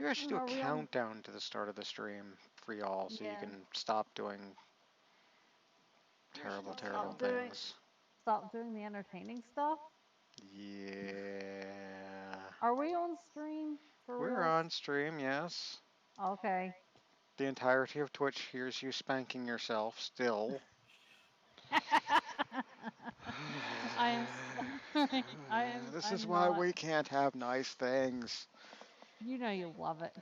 Maybe I should do a Are we on? countdown to the start of the stream for y'all so you Yeah. can stop doing terrible, terrible things. Stop doing the entertaining stuff. Yeah. Are we on stream for We're reals? on stream, yes. Okay. The entirety of Twitch hears you spanking yourself still. I am sorry. This is I'm why not. we can't have nice things. You know you love it.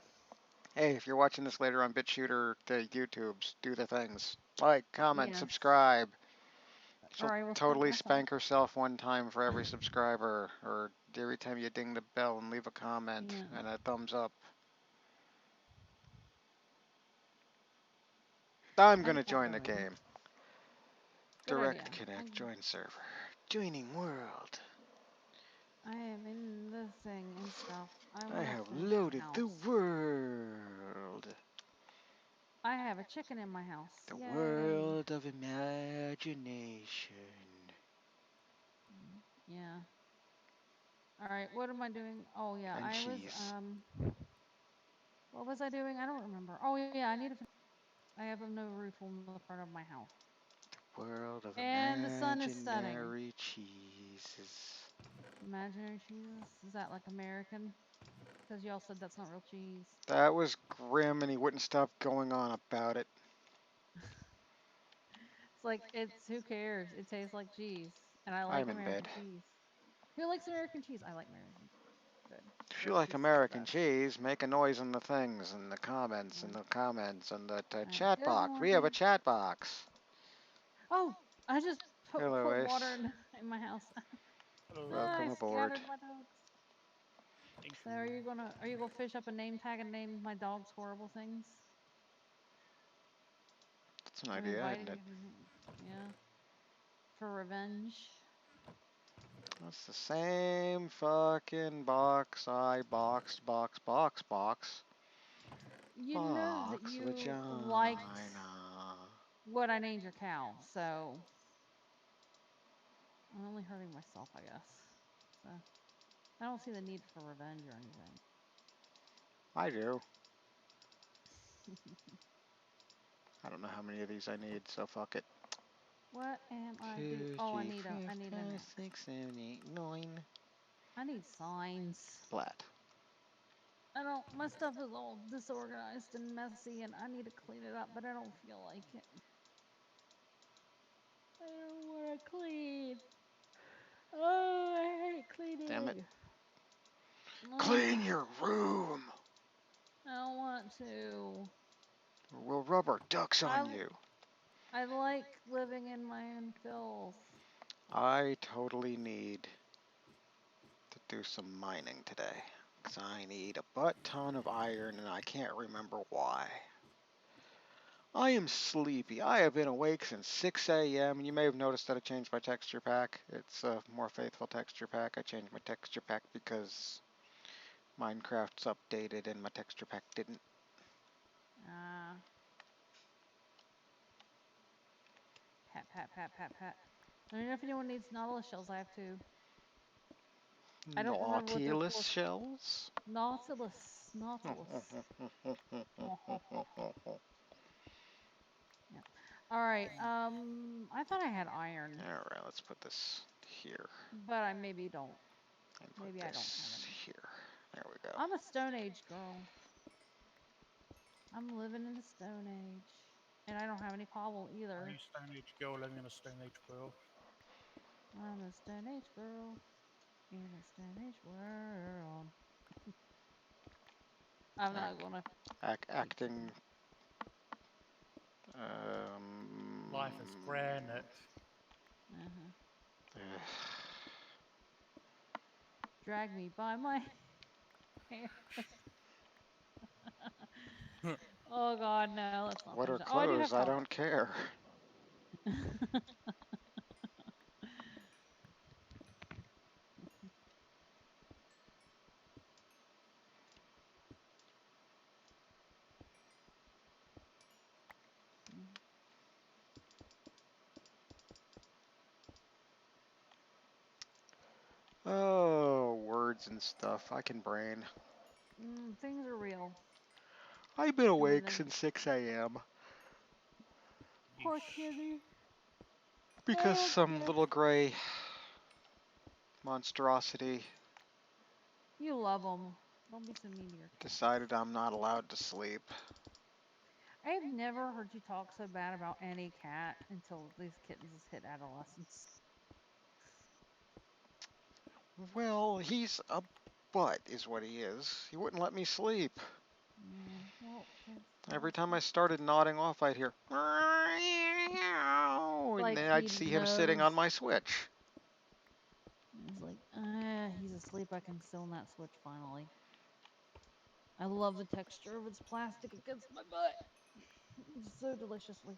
Hey, if you're watching this later on BitShooter to YouTubes, do the things. Like, comment, Yes. subscribe. She'll Or I will spank totally myself. spank herself one time for every subscriber, or every time you ding the bell and leave a comment Yeah. and a thumbs up. I'm I gonna just want join the the ring. game. Good Direct idea. connect, join server. Joining world. I am in the thing and stuff. I I want to have finish my loaded the house. world. I have a chicken in my house. The Yay. world of imagination. Yeah. All right. What am I doing? Oh yeah, And I was cheese. What was I doing? I don't remember. Oh yeah, I need to. I have no roof on the front of my house. World of And the sun is setting. imaginary cheeses. Imaginary cheese? Is that like American? Because y'all said that's not real cheese. That was grim and he wouldn't stop going on about it. It's like it's who cares? It tastes like cheese, and I like I'm in American bed. cheese. Who likes American cheese? I like American. Good. If you Grilled like cheese is the American best. cheese, make a noise in the things, in the comments, Yeah. in the comments, on the Alright, chat good box. We have a morning. chat box. Oh, I just Hello, put water Ace. in my house. Hello. Ah, I Welcome aboard. scattered my dogs. Thank So you. are you gonna fish up a name tag and name my dogs horrible things? That's an I'm idea, isn't inviting it? you to, yeah, for revenge. That's the same fucking box I boxed, box. You know that Box you liked vagina. what I named your cow, so I'm only hurting myself, I guess. So I don't see the need for revenge or anything. I do. I don't know how many of these I need, so fuck it. What am I do? Two, Oh, three, I four, need an five, X. 6, 7, 8, 9. I need signs. Splat. I don't. My stuff is all disorganized and messy, and I need to clean it up, but I don't feel like it. I don't want to clean. Oh, I hate Damn it. cleaning. Clean Oh, your room! I don't want to. Or we'll rub our ducks on I you. I like living in my own filth. I totally need to do some mining today. Because I need a butt ton of iron and I can't remember why. I am sleepy. I have been awake since 6 a.m. and you may have noticed that I changed my texture pack. It's a more faithful texture pack. I changed my texture pack because Minecraft's updated and my texture pack didn't. Ah, pat, pat, pat, pat, pat. Let me know if anyone needs nautilus shells. I have two. I don't remember what they're Nautilus for. shells? Nautilus, nautilus. Yeah. All right. I thought I had iron, Alright, let's put this here. but I maybe don't. And put Maybe I don't have this any. here. There we go. I'm a Stone Age girl. I'm living in the Stone Age, and I don't have any cobble Are either. you a Stone Age girl living in a Stone Age world? I'm a Stone Age girl in a Stone Age world. I'm not gonna teach Acting. you. Life is Um, granite. Uh-huh. ugh. Drag me by my hair. Oh God, no! Let's not What finish are that. Oh, I do have clothes? I cobble. don't care. Oh, words and stuff. I can brain. Things are real. I've been And when awake the since 6 a.m. poor Yeesh. kitty. because Oh, some dear. little gray monstrosity You love them. Don't be so mean to your cat. decided I'm not allowed to sleep. I've never heard you talk so bad about any cat until these kittens hit adolescence. Well, he's a butt, is what he is. He wouldn't let me sleep. Yeah. Well, Every time I started nodding off, I'd hear, and like then he I'd see him sitting on knows. my Switch. He's like, he's asleep. I can sit on that switch finally. I love the texture of its plastic against my butt. It's so deliciously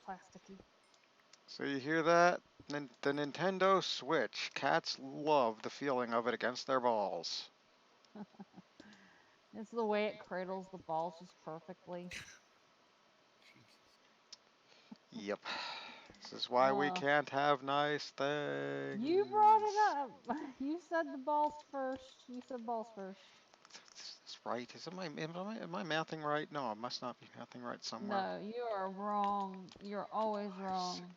plasticky. So you hear that? The Nintendo Switch. Cats love the feeling of it against their balls. It's the way it cradles the balls just perfectly. Jesus. Yep. This is why we Uh, can't have nice you brought things. it up. You said the balls first. You said balls first. That's right. Am I mathing right? No, I must not be mathing right somewhere. No, you are wrong. You're always Five, wrong.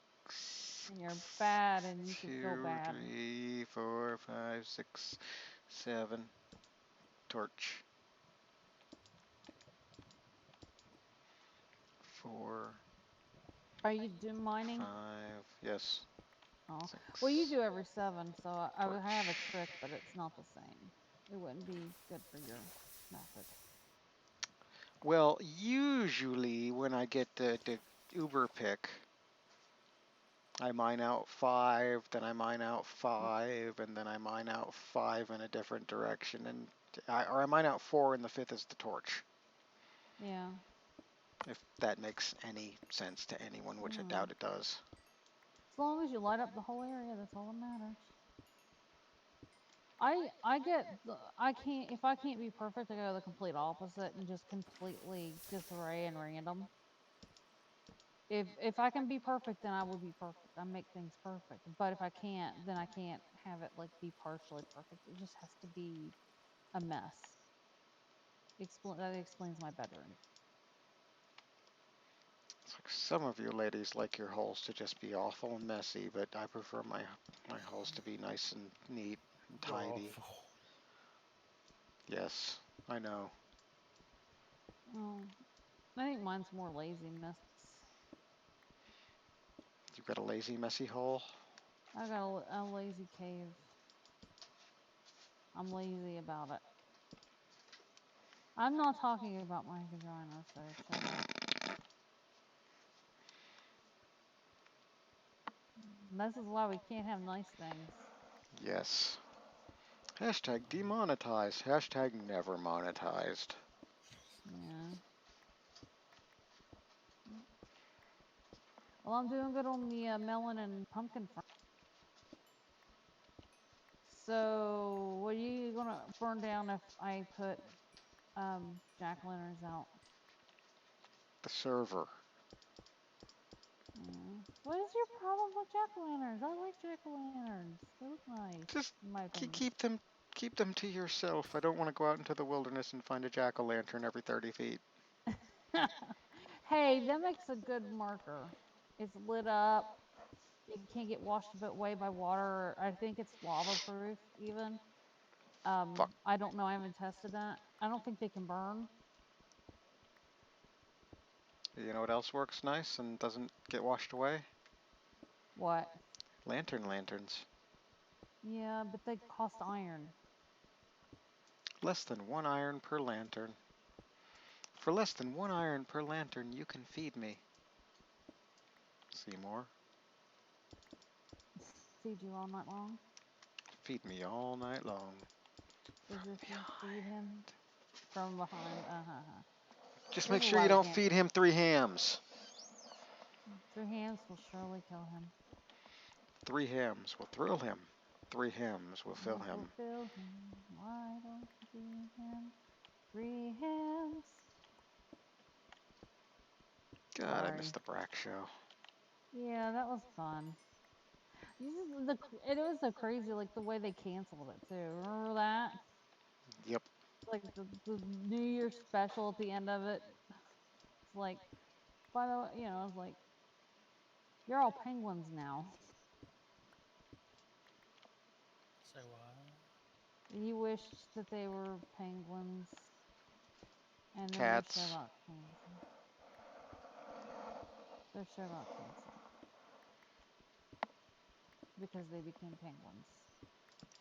And you're six, bad and you should feel two, bad. 3, 4, 5, 6, 7. Torch. 4, Are you doing mining? 5. Yes. Oh, well, you 6. do every 7, so I would have a Torch. trick, but it's not the same. It wouldn't be good for your method. Well, usually when I get the Uber pick, I mine out 5, then I mine out 5, and then I mine out 5 in a different direction, or I mine out 4, and the 5th is the torch. Yeah. If that makes any sense to anyone, which I Mm. doubt it does. As long as you light up the whole area, that's all that matters. I get I can't if I can't be perfect, I go the complete opposite and just completely disarray and random. If I can be perfect, then I will be perfect. I make things perfect. But if I can't, then I can't have it like be partially perfect. It just has to be a mess. That explains my bedroom. It's like some of you ladies like your holes to just be awful and messy, but I prefer my holes to be nice and neat and tidy. Awful. Yes, I know. Oh, I think mine's more laziness. You've got a lazy, messy hole. I got a lazy cave. I'm lazy about it. I'm not talking about my vagina, so shut up. This is why we can't have nice things. Yes. Hashtag demonetized. Hashtag never monetized. Yeah. Well, I'm doing good on the melon and pumpkin front. So, what are you gonna burn down if I put jack-o'-lanterns out? The server. What is your problem with jack-o'-lanterns? I like jack-o'-lanterns. They look nice, Just in my opinion. keep them to yourself. I don't want to go out into the wilderness and find a jack-o'-lantern every 30 feet. Hey, that makes a good marker. It's lit up. It can't get washed away by water. I think it's lava proof even. Fuck. I don't know. I haven't tested that. I don't think they can burn. You know what else works nice and doesn't get washed away? What? Lanterns. Yeah, but they cost iron. Less than 1 iron per lantern. For less than 1 iron per lantern, you can feed me. Seymour. Feed you all night long. Feed me all night long. As From if you feed behind. him from behind. Just There's make a sure you lot of don't ham. feed him 3 hams. 3 hams will surely kill him. 3 hams will thrill him. 3 hams will fill Hams will him. fill him. Why don't you feed him 3 hams? God, I miss Sorry. the Brack show. Yeah, that was fun. It was so crazy, like the way they canceled it too. Remember that? Yep. like the New Year special at the end of it. It's like, by the way, it's like, you're all penguins now. Say what? You wished that they were penguins, and then their show Cats. got canceled. Their show got canceled because they became penguins.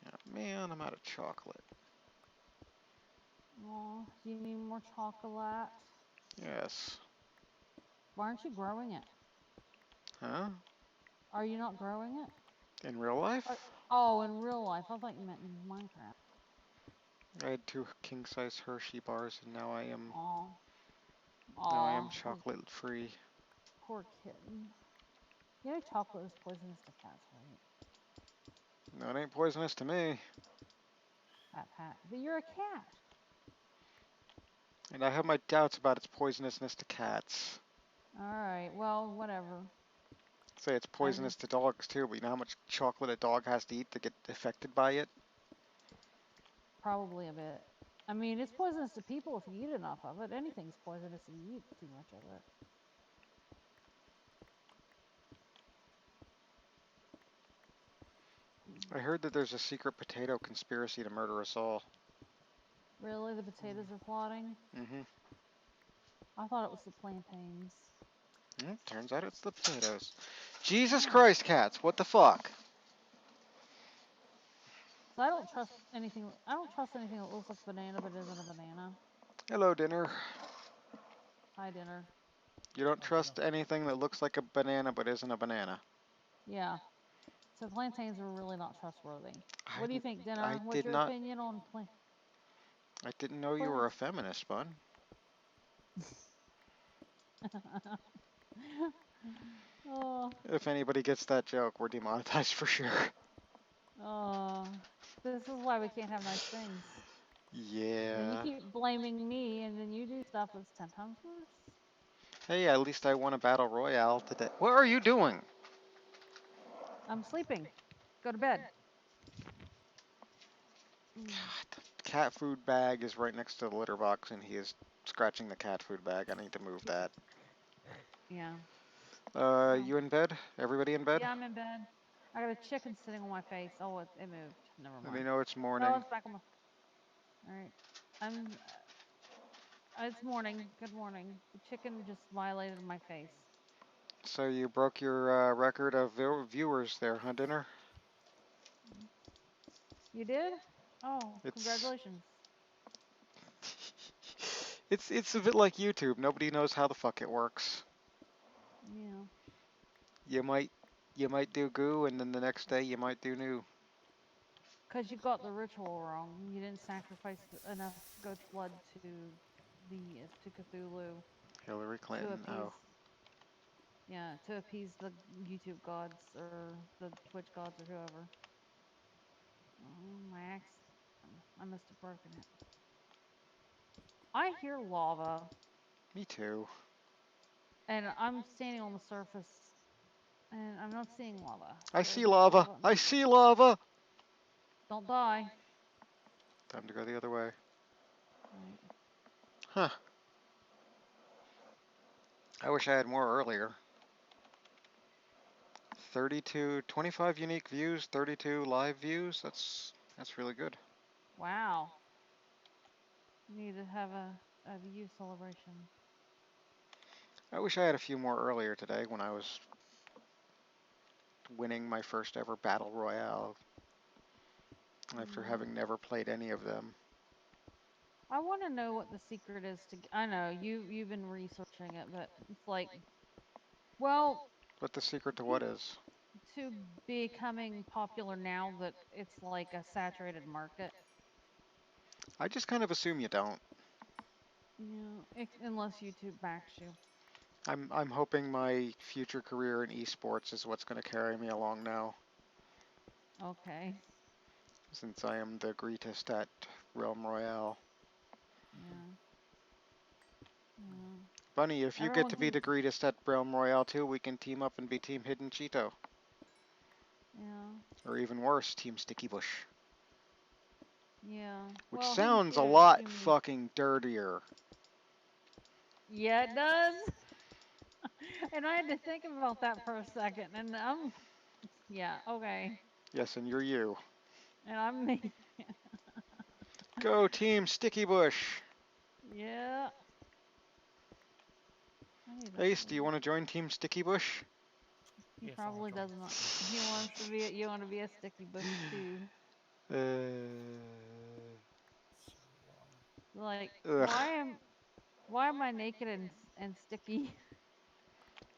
Oh, man, I'm out of chocolate. Oh, do you need more chocolate? Yes. Why aren't you growing it? Huh? Are you not growing it? In real life? Oh, in real life. I thought you meant in Minecraft. I had 2 king-size Hershey bars, and now I am Oh, chocolate free. poor kitten. You know chocolate is poisonous to cats, right? No, it ain't poisonous to me. Pat. But you're a cat. And I have my doubts about its poisonousness to cats. Alright, well, whatever. Say it's poisonous to dogs too, but you know how much chocolate a dog has to eat to get affected by it? Probably a bit. I mean, it's poisonous to people if you eat enough of it. Anything's poisonous if you eat too much of it. I heard that there's a secret potato conspiracy to murder us all. Really? The potatoes are plotting? Mm-hmm. I thought it was the plantains. Turns out it's the potatoes. Jesus Oh. Christ, cats, what the fuck? So I don't trust anything. I don't trust anything that looks like a banana but isn't a banana. Hello, dinner. Hi, dinner. You don't Oh, dinner. trust anything that looks like a banana but isn't a banana. Yeah. So plantains are really not trustworthy. What do you think, I dinner? What's did your not. opinion on I didn't know you were a feminist, bud. Oh, If anybody gets that joke, we're demonetized for sure. oh. This is why we can't have nice things. Then you Yeah. keep blaming me, and then you do stuff that's 10 times worse. Hey, at least I won a battle royale today. What are you doing? I'm sleeping. Go to bed. God, the cat food bag is right next to the litter box, and he is scratching the cat food bag. I need to move that. Yeah. You in bed? Everybody in bed? Yeah, I'm in bed. I got a chicken sitting on my face. Oh, it moved. Never Let me mind. know it's No, morning. it's back on my. All right. I'm. It's morning. Good morning. The chicken just violated my face. So you broke your record of viewers there, huh, dinner? You did? Oh, It's congratulations. it's a bit like YouTube. Nobody knows how the fuck it works. Yeah. You might you might do goo, and then the next day you might do new. Because you got the ritual wrong. You didn't sacrifice enough goat's blood to Cthulhu Hillary to Clinton. appease. Oh, Yeah, to appease the YouTube gods or the Twitch gods or whoever. Oh, my axe. I must have broken it. I hear lava, me too. and I'm standing on the surface, and I'm not seeing lava. I So see there's lava. lava. I see lava. Don't die. Time to go the other way. Right. Huh. I wish I had more earlier. 32, 25 unique views, 32 live views. That's really good. Wow. You need to have a view celebration. I wish I had a few more earlier today when I was winning my first ever battle royale after Yeah. having never played any of them. I want to know what the secret is to. I know you've been researching it, but it's like, well, But the secret to what is? to becoming popular now that it's like a saturated market. I just kind of assume you don't. Yeah, unless YouTube backs you. I'm hoping my future career in esports is what's going to carry me along now, Okay. since I am the greatest at Realm Royale. Yeah. Yeah. Bunny, if you get Everyone to be thinks. the greatest at Realm Royale too, we can team up and be Team Hidden Cheeto. Yeah. Or even worse, Team Sticky Bush. Yeah. which Well, he can sounds shoot a at lot humans. fucking dirtier. Yeah, it does. And I had to think about that for a second. And yeah, okay. Yes, and you're you. And I'm me. Go team Sticky Bush. Yeah. I need to Ace, do you sleep. want to join team Sticky Bush? He Yes, I'll probably join. doesn't. He wants to be. You want to be a sticky bush too. Uh, So, Like, ugh. why am I naked and sticky?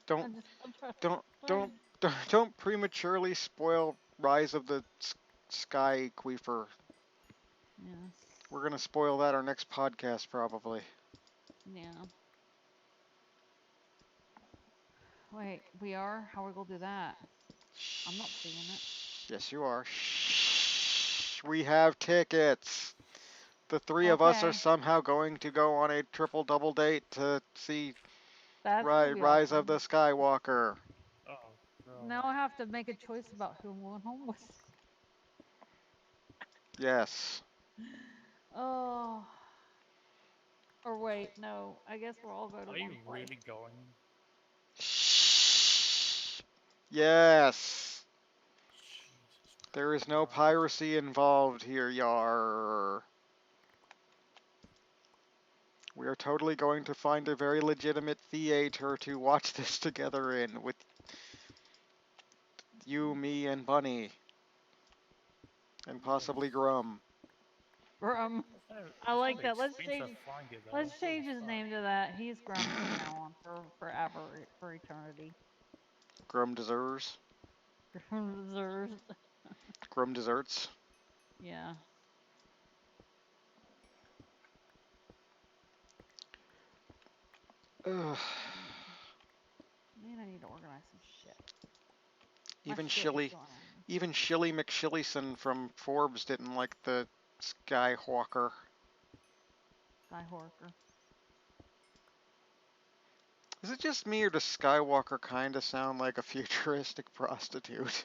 Don't I'm just I'm trying. don't Trying. don't prematurely spoil Rise of the Sky Queefer. Yeah. We're gonna spoil that our next podcast probably. Yeah. Wait, we are? How are we gonna do that? I'm not seeing it. Yes, you are. Shh. We have tickets. The three of us are Okay. somehow going to go on a triple double date to see That's gonna be Rise of the awesome. Skywalker. oh, Now I God. have to make a choice about who I'm going home with. Yes. Oh. Or wait, no. I guess we'll all go to Are you one place. really going? Shh. Yes. Jesus There is no Christ. piracy involved here, yar. We are totally going to find a very legitimate theater to watch this together in with you, me, and Bunny, and possibly Yes. Grum. Grum. I It's like gonna be that. expensive to find you though. Let's Holy change his fuck. name to that. He's Grum from now on for forever, for eternity. Grum deserves. Grum deserves. Grum desserts. Yeah. Ugh. Man, I need to organize some shit. My Even shit is Shilly, going on. even Shilly McShillison from Forbes didn't like the Skyhawker. Skyhawker. Is it just me, or does Skywalker kind of sound like a futuristic prostitute?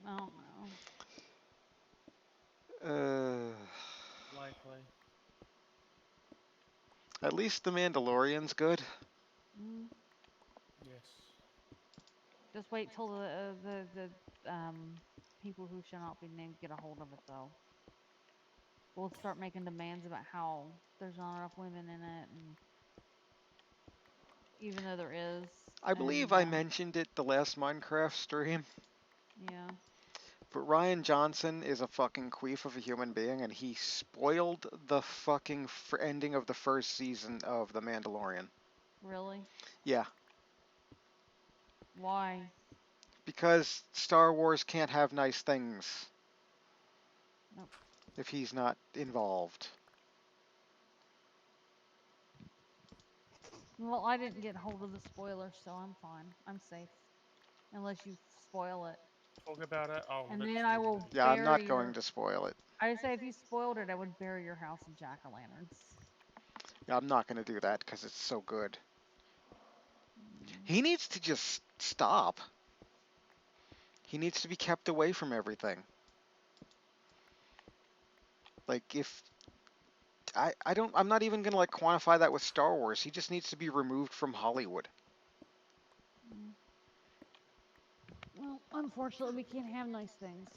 I don't know. Uh, Likely. at least the Mandalorian's good. Mm. Yes. Just wait till the people who shall not be named get a hold of it though. We'll start making demands about how there's not enough women in it, and even though there is, I believe and I mentioned it the last Minecraft stream, yeah, but Ryan Johnson is a fucking queef of a human being, and he spoiled the fucking ending of the first season of The Mandalorian. really, Yeah, why? because Star Wars can't have nice things Nope. if he's not involved. Well, I didn't get hold of the spoilers, so I'm fine. I'm safe, unless you spoil it, Talk about it. I'll and then I literally will Yeah, I'm bury not going your. to spoil it. I say if you spoiled it, I would bury your house in jack o' lanterns. Yeah, I'm not going to do that because it's so good. Mm. He needs to just stop. He needs to be kept away from everything. Like if I'm not even gonna like quantify that with Star Wars. He just needs to be removed from Hollywood. Mm. Well, unfortunately, we can't have nice things.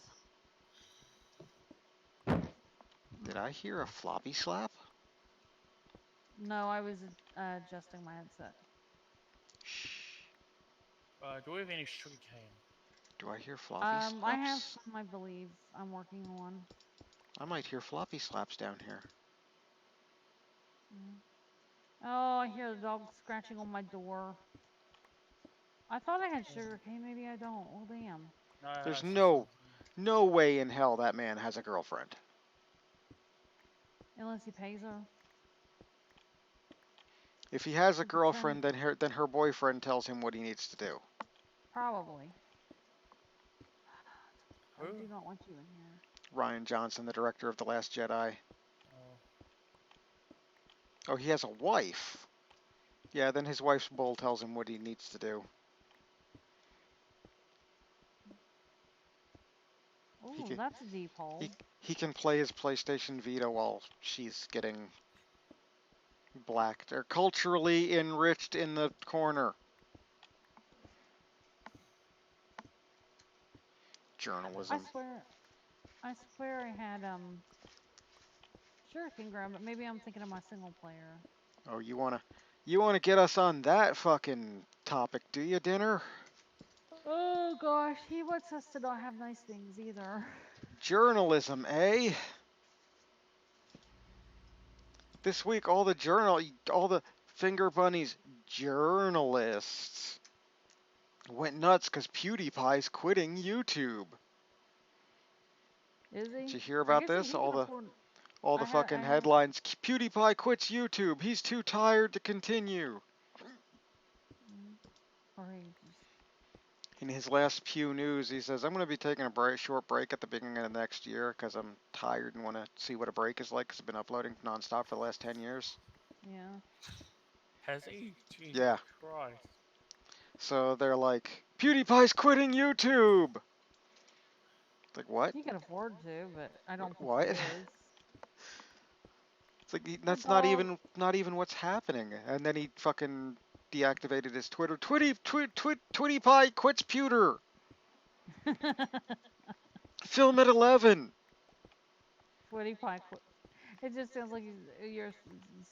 Did I hear a floppy slap? No, I was adjusting my headset. Shh. do we have any sugar cane? Do I hear floppy I have slaps? some, I believe. I'm working on one. I might hear floppy slaps down here. Mm. Oh, I hear the dog scratching on my door. I thought I had sugar cane. Maybe I don't. Well, damn. No, There's it's just no way in hell that man has a girlfriend. Unless he pays her. If he has a We could turn. girlfriend, then her boyfriend tells him what he needs to do. Probably. I who? do not want you in here. Ryan Johnson, the director of The Last Jedi. Oh, Oh, he has a wife. Yeah, then his wife's bull tells him what he needs to do. He Ooh, can that's a deep he hole. he can play his PlayStation Vita while she's getting blacked or culturally enriched in the corner. I Journalism. swear, I swear I had shuriken gun, but maybe I'm thinking of my single player. Oh, you wanna get us on that fucking topic, do you, Dinner? Oh gosh, he wants us to not have nice things either. Journalism, eh? This week, all the finger bunnies journalists went nuts because PewDiePie's quitting YouTube. Is Did he? you hear I about guess this? he can afford. All the fucking I have. headlines. PewDiePie quits YouTube. He's too tired to continue. Mm, or he just. In his last Pew News, he says, "I'm going to be taking a short break at the beginning of next year because I'm tired and want to see what a break is like because I've been uploading nonstop for the last 10 years." Yeah. Has he? Jesus Yeah. Christ. So they're like, "PewDiePie's quitting YouTube." Like, what? He can afford to, but I don't think he What? is. It's like My that's dog. not even what's happening. And then he fucking deactivated his Twitter. Twitty Pie quits pewter. Film at 11. Twitty Pie. It just sounds like you're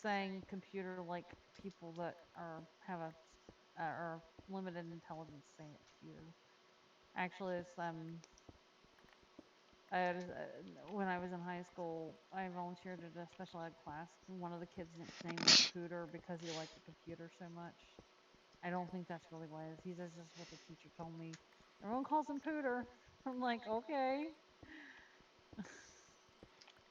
saying computer like people that have a or limited intelligence say it computer. Actually, it's when I was in high school, I volunteered at a special ed class, and one of the kids' name was Pooter because he liked the computer so much. I don't think that's really what it is. He's just what the teacher told me. Everyone calls him Pooter. I'm like, okay.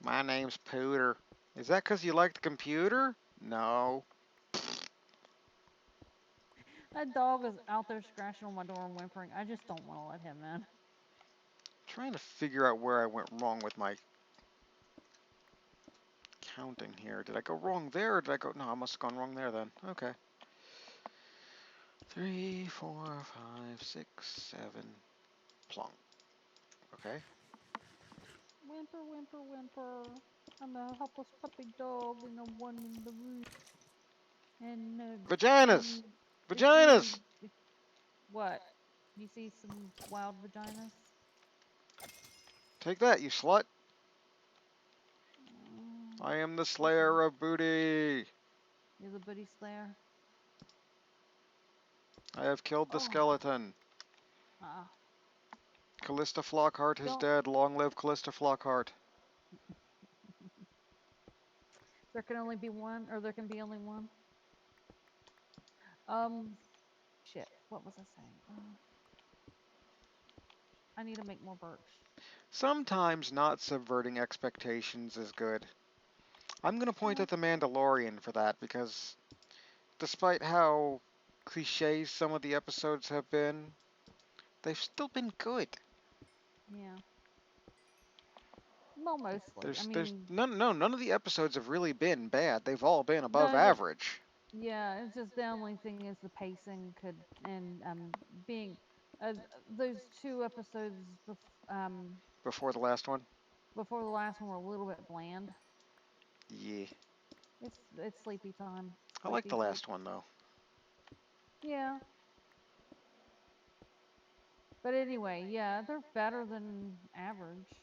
My name's Pooter. Is that 'cause you like the computer? No. That dog is out there scratching on my door and whimpering. I just don't want to let him in. Trying to figure out where I went wrong with my counting here. Did I go wrong there or did I go... No, I must have gone wrong there then. Okay. 3, 4, 5, 6, 7. Plonk. Okay. Whimper, whimper, whimper. I'm a helpless puppy dog and I'm one in the room. And Vaginas! if you Vaginas! if, what? You see some wild vaginas? Take that, you slut. Mm, I am the okay. slayer of booty. You're the booty slayer. I have killed the Oh, skeleton. uh, Callista Flockhart is don't. dead. Long live Callista Flockhart. There can only be one, or there can be only one. Um, shit. What was I saying? I need to make more birch. Sometimes not subverting expectations is good. I'm going to point Yeah, at The Mandalorian for that because despite how cliches some of the episodes have been, they've still been good. yeah. Well, mostly. I There's mean, none of the episodes have really been bad. They've all been above no, average. yeah. It's just the only thing is the pacing could and being uh, those two episodes Before the last one. before the last one were a little bit bland. Yeah. It's sleepy time. I like the Sleepy sleep. last one though. Yeah, but anyway, yeah, they're better than average.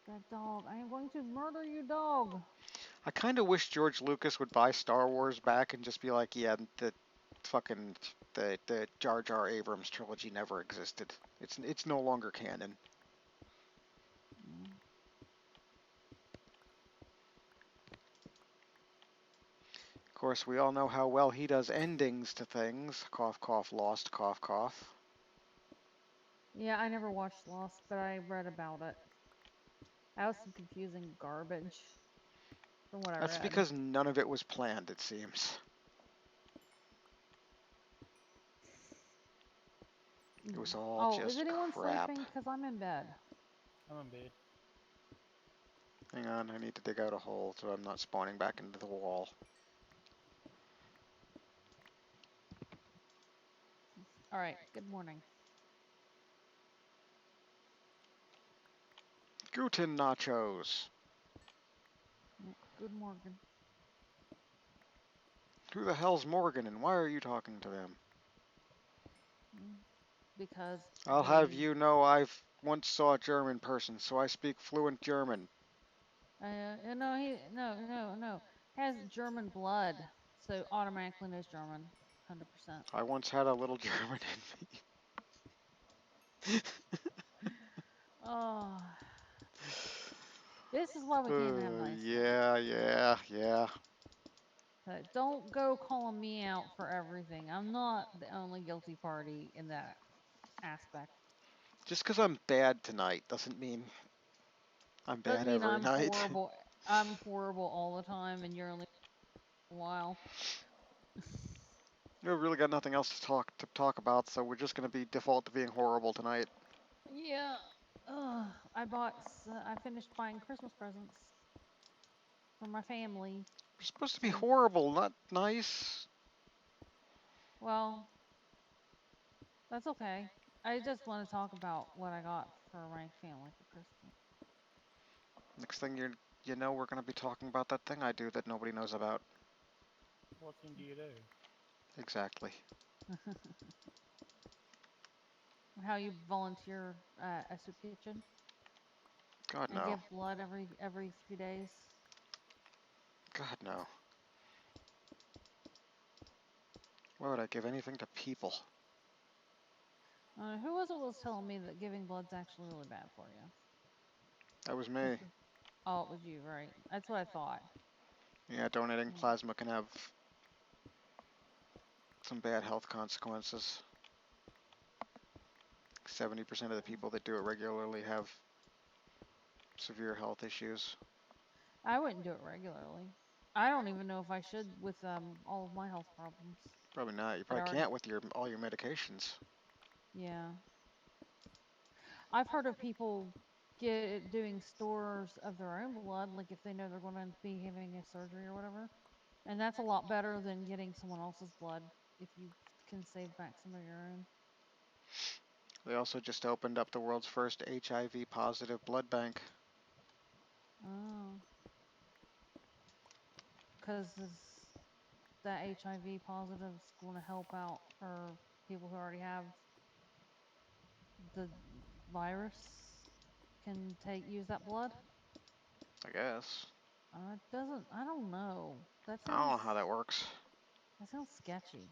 That dog. I am going to murder you, dog. I kind of wish George Lucas would buy Star Wars back and just be like, yeah, the fucking the Jar Jar Abrams trilogy never existed. It's no longer canon. Mm. Of course, we all know how well he does endings to things. Cough, cough, lost, cough, cough. Yeah, I never watched Lost, but I read about it. That was some confusing garbage from what I That's read. because none of it was planned, it seems. It was all Oh, is just anyone crap. sleeping? Because I'm in bed. I'm in bed. Hang on, I need to dig out a hole so I'm not spawning back into the wall. All right, good morning. Guten nachos. Yeah, good Morgan. Who the hell's Morgan and why are you talking to them? Mm, because I'll have they, you know I've once saw a German person, so I speak fluent German. no, no, has German blood, so automatically knows German, 100%. I once had a little German in me. Oh, this is why we can't have nice things. Yeah. But don't go calling me out for everything. I'm not the only guilty party in that aspect. Just because I'm bad tonight doesn't mean I'm Doesn't bad mean every I'm night. horrible. I'm horrible all the time, and you're only a while. We've really got nothing else to talk about, so we're just gonna be default to being horrible tonight. Yeah. I finished buying Christmas presents for my family, We're supposed to be and horrible, not nice. well, that's okay. I just want to talk about what I got for my family for Christmas. Next thing you know, we're gonna be talking about that thing I do that nobody knows about. What thing do you do? Exactly. How you volunteer a soup kitchen God and no. give blood every 3 days. God no. Why would I give anything to people? Who was telling me that giving blood's actually really bad for you? That was me. Especially, oh, it was you, right? That's what I thought. Yeah, donating Mm. plasma can have some bad health consequences. 70% of the people that do it regularly have severe health issues. I wouldn't do it regularly. I don't even know if I should with all of my health problems Probably not. You that I probably already. can't with all your medications. Yeah, I've heard of people doing stores of their own blood, like if they know they're going to be having a surgery or whatever, and that's a lot better than getting someone else's blood if you can save back some of your own. They also just opened up the world's first HIV positive blood bank. Oh, because that HIV positive is going to help out for people who already have the virus can take use that blood. I guess. It doesn't. I don't know. I don't know how that works. That sounds sketchy.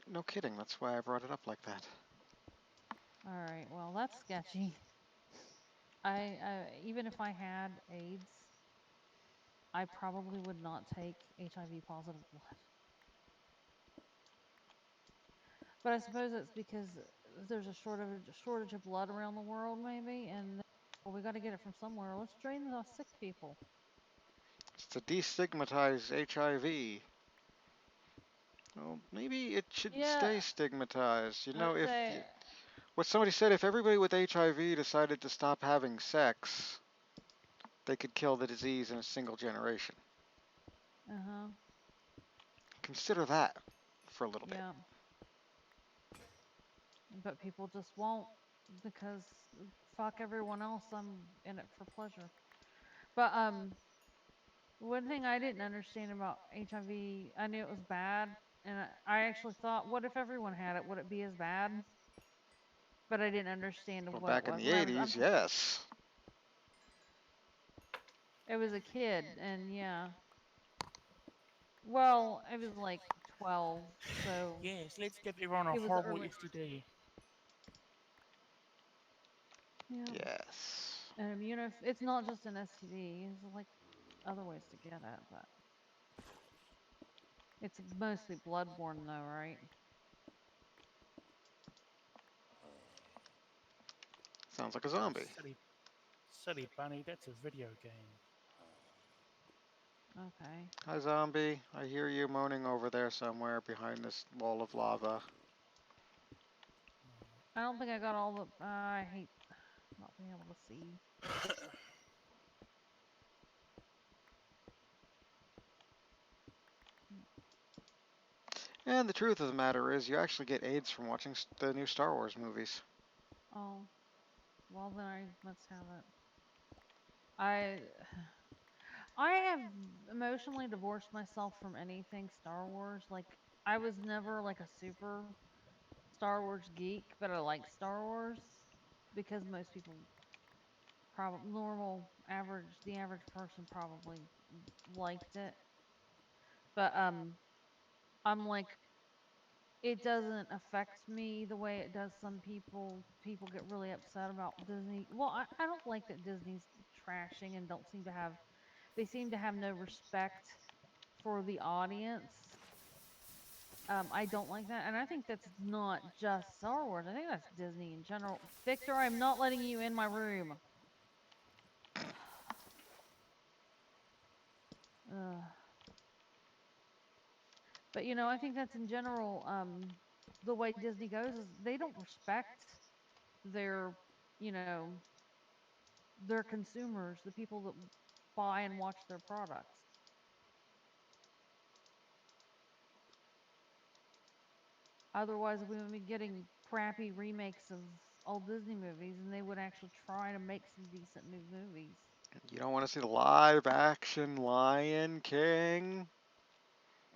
No kidding. That's why I brought it up like that. All right. Well, that's sketchy. I even if I had AIDS, I probably would not take HIV positive blood. But I suppose it's because there's a shortage of blood around the world, maybe, and well, we got to get it from somewhere. Let's drain the sick people. It's to destigmatize HIV. Well, maybe it should Yeah, stay stigmatized. You know, let's if say. what somebody said, if everybody with HIV decided to stop having sex, they could kill the disease in a single generation. Uh huh. Consider that for a little bit. Yeah, but people just won't because fuck everyone else. I'm in it for pleasure. But one thing I didn't understand about HIV, I knew it was bad, and I actually thought, what if everyone had it? Would it be as bad? But I didn't understand Well, what it back in was. the When I was, 80s, yes. it was a kid, and yeah. Well, I was like 12, so Yes, let's get everyone a it was horrible early. STD. Yeah, Yes. and it's not just an STD. It's like other ways to get it, but it's mostly bloodborne, though, right? Sounds like a Oh, zombie. silly bunny, that's a video game. Okay. Hi, zombie. I hear you moaning over there somewhere behind this wall of lava. I don't think I got all the. I hate not being able to see. And the truth of the matter is, you actually get AIDS from watching the new Star Wars movies. Oh, well then I must have it. I I have emotionally divorced myself from anything Star Wars. Like I was never like a super Star Wars geek, but I like Star Wars because most people probably normal average the average person probably liked it. But I'm like it doesn't affect me the way it does some people. People get really upset about Disney. Well, I don't like that Disney's trashing and don't seem to have they seem to have no respect for the audience. I don't like that, and I think that's not just Star Wars. I think that's Disney in general. Victor, I'm not letting you in my room. Ugh. But I think that's in general. The way Disney goes is they don't respect their, you know, their consumers, the people that buy and watch their products. Otherwise, we would be getting crappy remakes of old Disney movies, and they would actually try to make some decent new movies. You don't want to see the live action Lion King?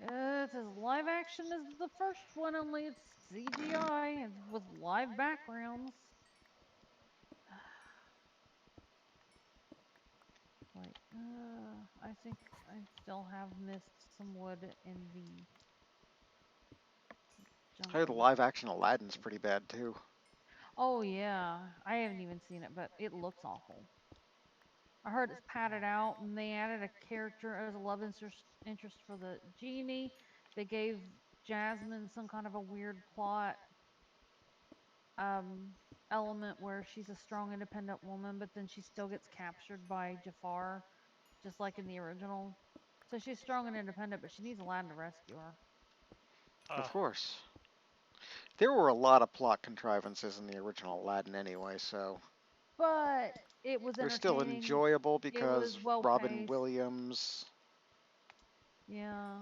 It's as live action as the first one, only it's CGI and with live backgrounds. Like, I think I still have missed some wood in the Hey, the jungle. live action Aladdin's pretty bad too. Oh yeah, I haven't even seen it, but it looks awful. I heard it's padded out, and they added a character as a love interest for the genie. They gave Jasmine some kind of a weird plot um, element where she's a strong, independent woman, but then she still gets captured by Jafar, just like in the original. So she's strong and independent, but she needs Aladdin to rescue her. Of Uh, course. There were a lot of plot contrivances in the original Aladdin anyway, so But it was it was still entertaining. enjoyable It was because well Robin paced. Williams. Yeah.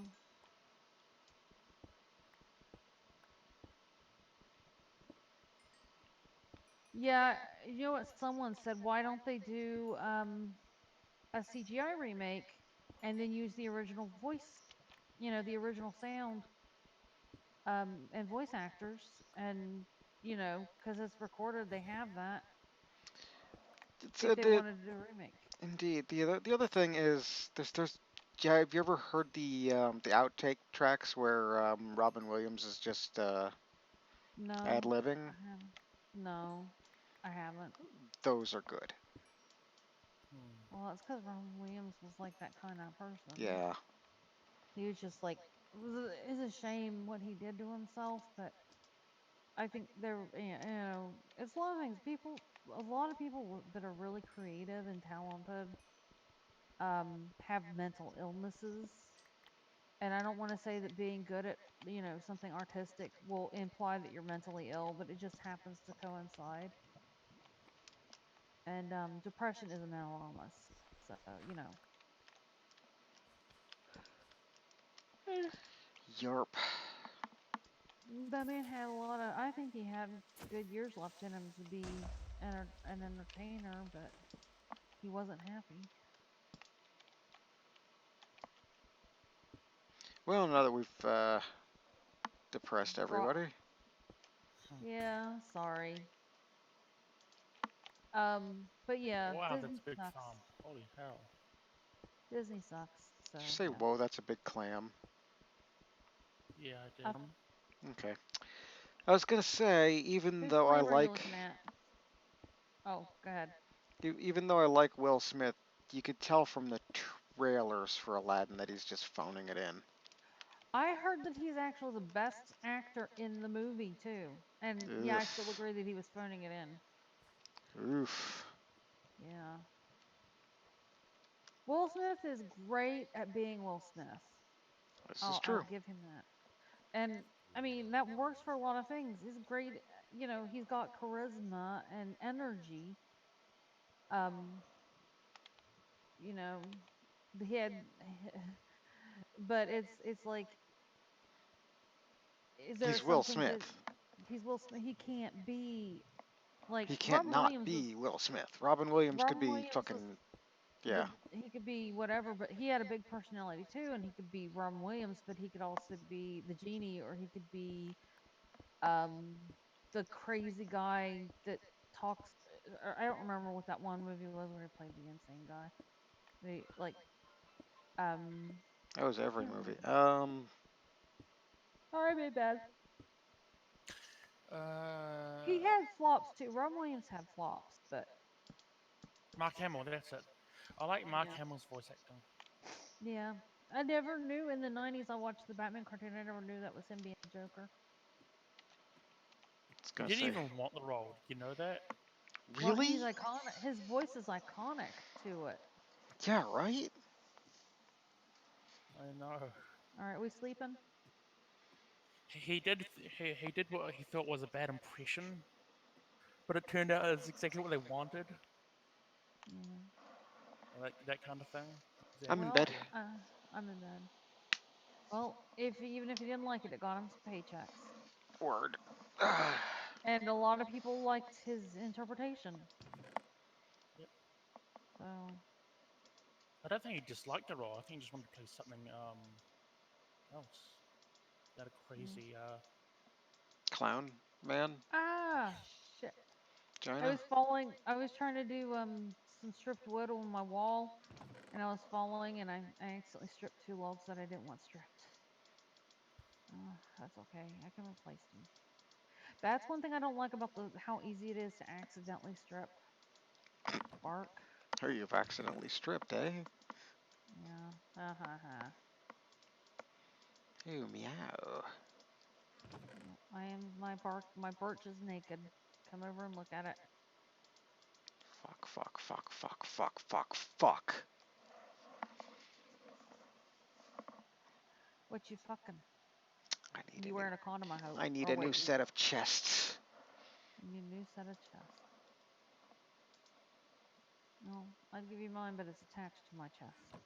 Yeah, you know what someone said, why don't they do a CGI remake and then use the original voice, the original sound and voice actors and cuz it's recorded they have that It's if they wanted to do a remake. indeed. The other thing is there's yeah, have you ever heard the outtake tracks where Robin Williams is just ad No, I libbing? haven't. No, I haven't. Those are good. hmm. Well, it's cuz Robin Williams was like that kind of person. Yeah. He was just like it's a shame what he did to himself, but I think there, it's a lot of things. A lot of people that are really creative and talented, have mental illnesses. And I don't want to say that being good at, something artistic will imply that you're mentally ill, but it just happens to coincide. And depression is a mental illness. So, And Yarp. that man had a lot of, I think he had good years left in him to be an entertainer, but he wasn't happy. Well, now that we've depressed Brought, everybody, yeah, sorry. But yeah, Wow, that's Disney a big sucks. farm. Holy hell. Disney sucks. did you So say, yeah. whoa, that's a big clam? Yeah, I did. Uh, Okay. I was gonna say, even whose though I flavor are you like, looking at? Oh, go ahead. even though I like Will Smith, you could tell from the trailers for Aladdin that he's just phoning it in. I heard that he's actually the best actor in the movie too. And yeah, I still Oof. agree that he was phoning it in. Oof. Yeah. Will Smith is great at being Will Smith. This is I'll true. give him that. And I mean, that works for a lot of things. He's great, he's got charisma and energy. Um, you know, he had but it's like there are He's some Will things that Smith. he's Will Smith. He can't be like He can't not be Will Smith. Robin Williams could Robin be Williams was fucking Yeah. he could be whatever, but he had a big personality too, and he could be Robin Williams, but he could also be the genie, or he could be um the crazy guy that talks. Or I don't remember what that one movie was where he played the insane guy. The like That was I every can't movie. remember. Sorry, my bad. Uh, He had flops too. Robin Williams had flops, but Mark Hamill. That's it. I like Mark yeah, Hamill's voice acting. yeah. I never knew in the '90s. I watched the Batman cartoon. I never knew that was him being the Joker. I was He gonna didn't say, even want the role. Did you know that? Well, he's really? iconic. His voice is iconic to it. Yeah, right? I know. All right, we sleeping? He did what he thought was a bad impression, but it turned out it's exactly what they wanted. Yeah. That kind of thing. I'm in Exactly. Well, bed. Yeah. I'm in bed. Well, if even if he didn't like it, it got him some paychecks, Word. and a lot of people liked his interpretation. Yep. So I don't think he disliked the role. I think he just wanted to play something else. That a yeah. crazy Clown man? Ah, shit. China? I was trying to do some stripped wood on my wall, and I was falling, and I accidentally stripped two logs that I didn't want stripped. That's okay. I can replace them. That's one thing I don't like about the how easy it is to accidentally strip bark. Oh, you've accidentally stripped, eh? Yeah. Ha ha ha. Ooh, meow. Yeah, I am my birch is naked. Come over and look at it. Fuck, fuck, fuck, fuck, fuck, fuck, fuck. What you fucking? I need You a new wearing a condom, I hope. I need Or a new wait, set of chests. you need a new set of chest. No, I'd give you mine, but it's attached to my chest.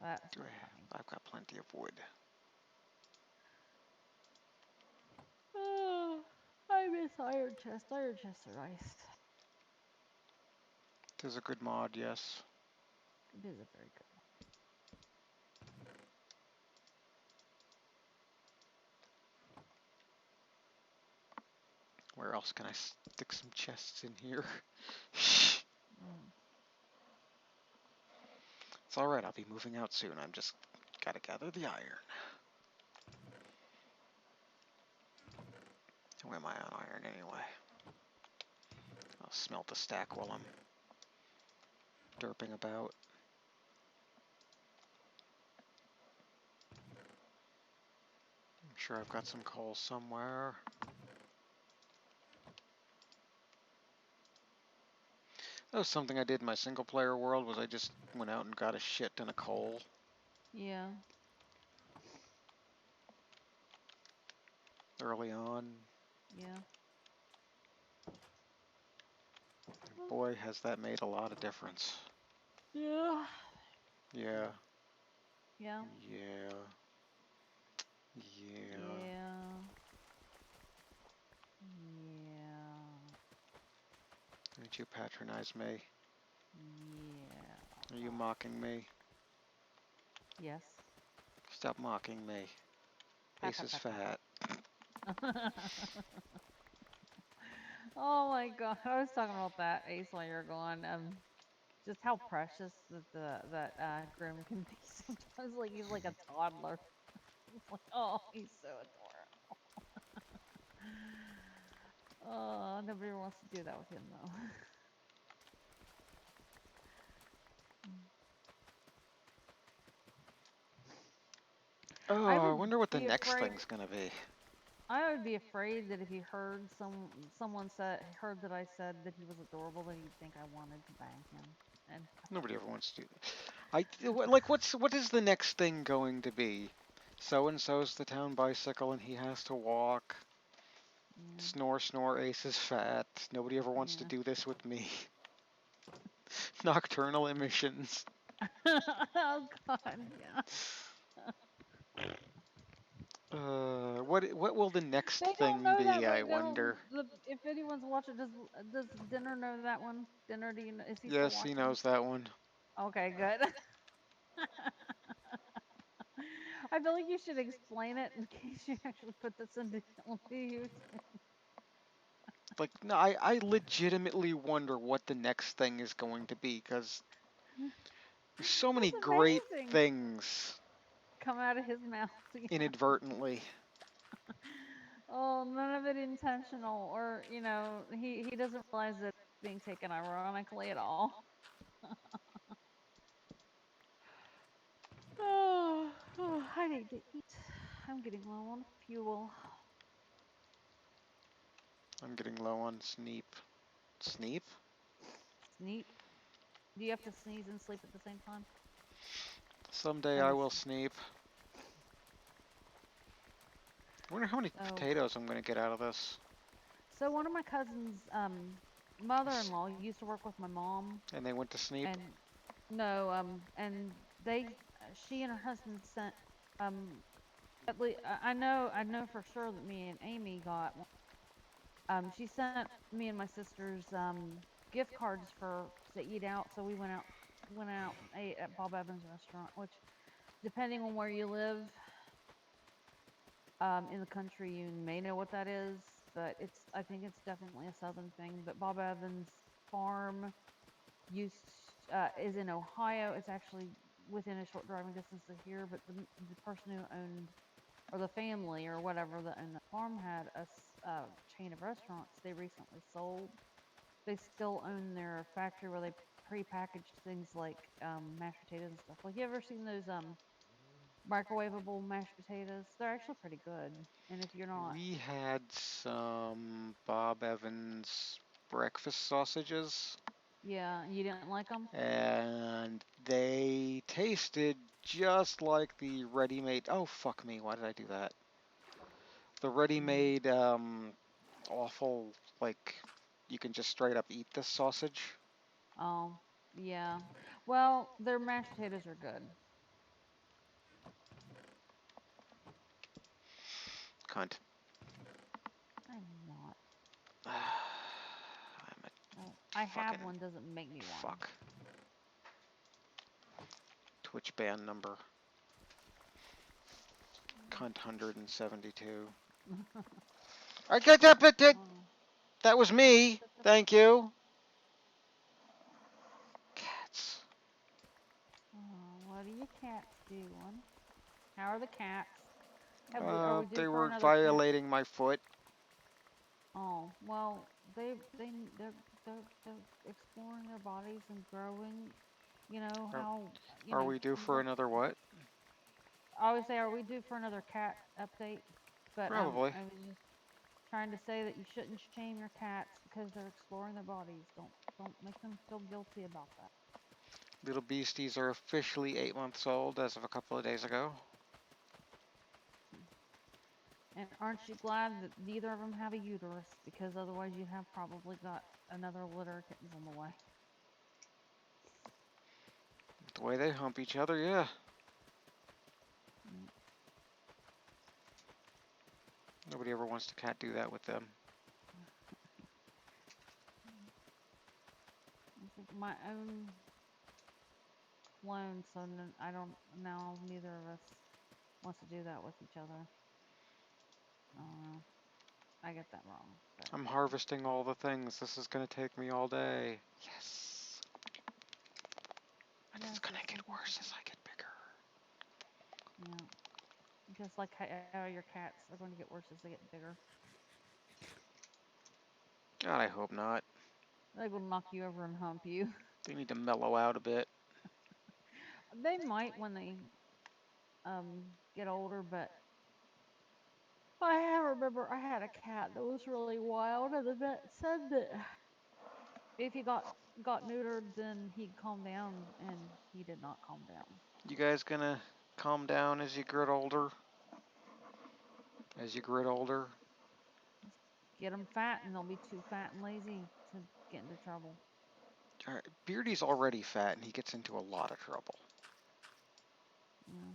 That's what I mean. I've got plenty of wood. Oh, I miss iron chest. Iron chests are nice. It is a good mod, yes. It is a very good one. Where else can I stick some chests in here? Mm. It's alright, I'll be moving out soon. I'm just gotta gather the iron. Where am I on iron anyway? I'll smelt a stack while I'm derping about. I'm sure I've got some coal somewhere. That was something I did in my single player world, was I just went out and got a shit ton of coal. Yeah. Early on. Yeah. Boy, has that made a lot of difference. Yeah. Yeah. Yeah. Yeah. Yeah. Yeah. Yeah. Did you patronize me? Yeah. Are you mocking me? Yes. Stop mocking me. Pat Ace pat is pat pat fat. pat. Oh my god, I was talking about that Ace while you're gone. Just how precious that Grim can be sometimes. Like he's like a toddler. It's like, oh, he's so adorable. Oh, nobody wants to do that with him though. Oh, I I would wonder what the be next afraid. thing's gonna be. I would be afraid that if he heard someone said heard that I said that he was adorable, that he'd think I wanted to bang him. And Nobody ever wants to do that. Like, what is the next thing going to be? So and so's the town bicycle and he has to walk. yeah, Snore, snore, Ace is fat. Nobody ever wants to yeah. do this with me. Nocturnal emissions. Oh God, yeah. What will the next They don't thing know be? that, I but wonder. if anyone's watching, does Dinner know that one? Dinner, do you know, is he still Yes, he watching? knows that one. Okay, good. I feel like you should explain it in case you actually put this into use. Like, no, I legitimately wonder what the next thing is going to be because there's so many That's great amazing. things Come out of his mouth. Yeah. inadvertently. Oh, none of it intentional, or he doesn't realize that it's being taken ironically at all. Oh, I need to eat. I'm getting low on fuel. I'm getting low on Sneep. Sneep? Sneep. Do you have to sneeze and sleep at the same time? Someday Or I just will Sneep. I wonder how many so potatoes I'm going to get out of this. so one of my cousins' mother-in-law used to work with my mom, And they went to Sneep. and no, and she and her husband sent um at least I know for sure that me and Amy got one. She sent me and my sisters gift cards for to eat out, so we went out and ate at Bob Evans restaurant, which depending on where you live in the country, you may know what that is, but I think it's definitely a southern thing. But Bob Evans farm is in Ohio. It's actually within a short driving distance of here, but the person who owned, or the family or whatever that owned the farm, had a chain of restaurants they recently sold. They still own their factory where they pre-packaged things like mashed potatoes and stuff. Like, you ever seen those microwavable mashed potatoes? They're actually pretty good. And if you're not, We had some Bob Evans breakfast sausages, yeah, you didn't like them. and they tasted just like the ready-made. Oh, fuck me, why did I do that? The Mm. ready-made, awful, like, you can just straight up eat this sausage. Oh, yeah. Well, their mashed potatoes are good. Cunt. I'm not. I'm a Well, I have fucking one doesn't make me one. fuck. Twitch ban number. Cunt 172. I get that, but Oh, that was me. Thank you. Cats. oh, what are your cats doing? How are the cats? Are we due They for were another cat? violating my foot. Oh, well, they're exploring their bodies and growing. You know Are, how are we due for another what? I always say, are we due for another cat update? But Probably. I was just trying to say that you shouldn't shame your cats because they're exploring their bodies. Don't make them feel guilty about that. Little beasties are officially 8 months old as of a couple of days ago. And aren't you glad that neither of them have a uterus? Because otherwise you'd have probably got another litter of kittens on the way. The way they hump each other, yeah. Mm. Nobody ever wants to cat do that with them. It's like my own clone, so I don't now. Neither of us wants to do that with each other. I don't know. I get that wrong, but I'm harvesting all the things. This is gonna take me all day. Yes. And it's yes, gonna it's get taking worse as forever. I get bigger. Yeah, just like how your cats are going to get worse as they get bigger. God, I hope not. They will knock you over and hump you. They need to mellow out a bit. They might when they get older, but I remember I had a cat that was really wild, and the vet said that if he got neutered, then he'd calm down, and he did not calm down. You guys gonna calm down as you get older? As you get older? Just get them fat, and they'll be too fat and lazy to get into trouble. Alright, Beardy's already fat and he gets into a lot of trouble. Yeah.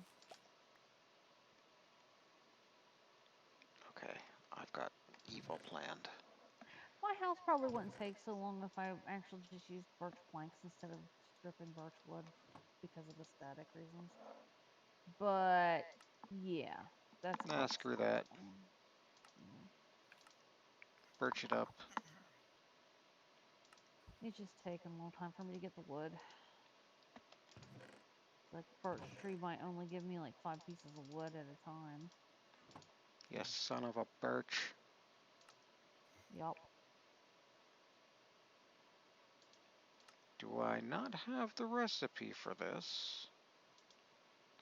Probably wouldn't take so long if I actually just used birch planks instead of stripping birch wood because of aesthetic reasons. But yeah, that's Nah, about the screw same that. thing. Yeah. Birch it up. It's just taking a long time for me to get the wood. Like birch tree might only give me like 5 pieces of wood at a time. You son of a birch. Yup. Do I not have the recipe for this?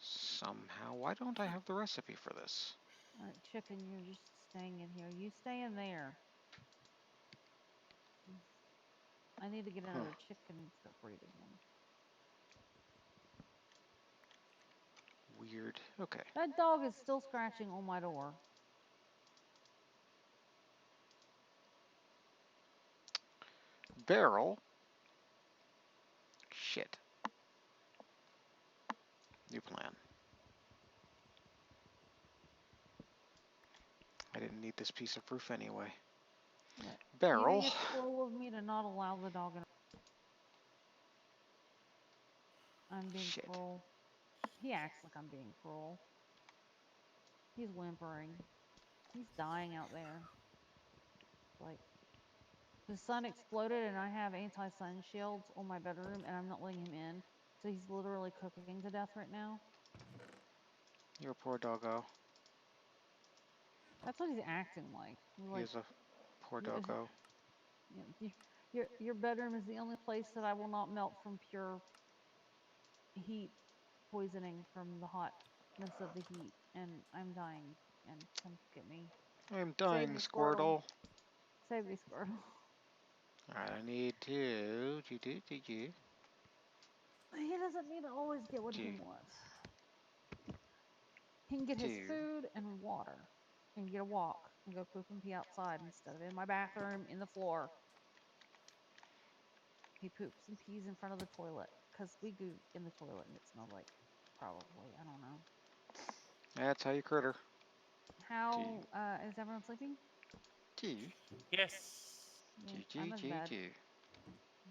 Somehow, why don't I have the recipe for this? Alright, chicken, you're just staying in here. You stay in there. I need to get Huh. another chicken and start breeding them. Weird. Okay. That dog is still scratching on my door. Barrel. Shit. New plan. I didn't need this piece of roof anyway. What? Do you think Barrel. it's cruel of me to not allow the dog in? I'm being Shit. cruel. He acts like I'm being cruel. He's whimpering. He's dying out there. Like the sun exploded and I have anti-sun shields on my bedroom and I'm not letting him in. So he's literally cooking to death right now. Your poor doggo. That's what he's acting like. He's He like, is a poor you know, doggo. your bedroom is the only place that I will not melt from pure heat poisoning from the hotness of the heat, and I'm dying. And come get me. I'm Save dying, me, Squirtle. Squirtle. Save me, Squirtle. Alright, I need to He doesn't need to always get what he do, wants. He can get his do. food and water and get a walk and go poop and pee outside instead of in my bathroom in the floor. He poops and pees in front of the toilet because we go in the toilet and it smells like probably, I don't know. That's how you critter. Do, How is everyone sleeping? do, Yes. Yeah, I'm in bed. do.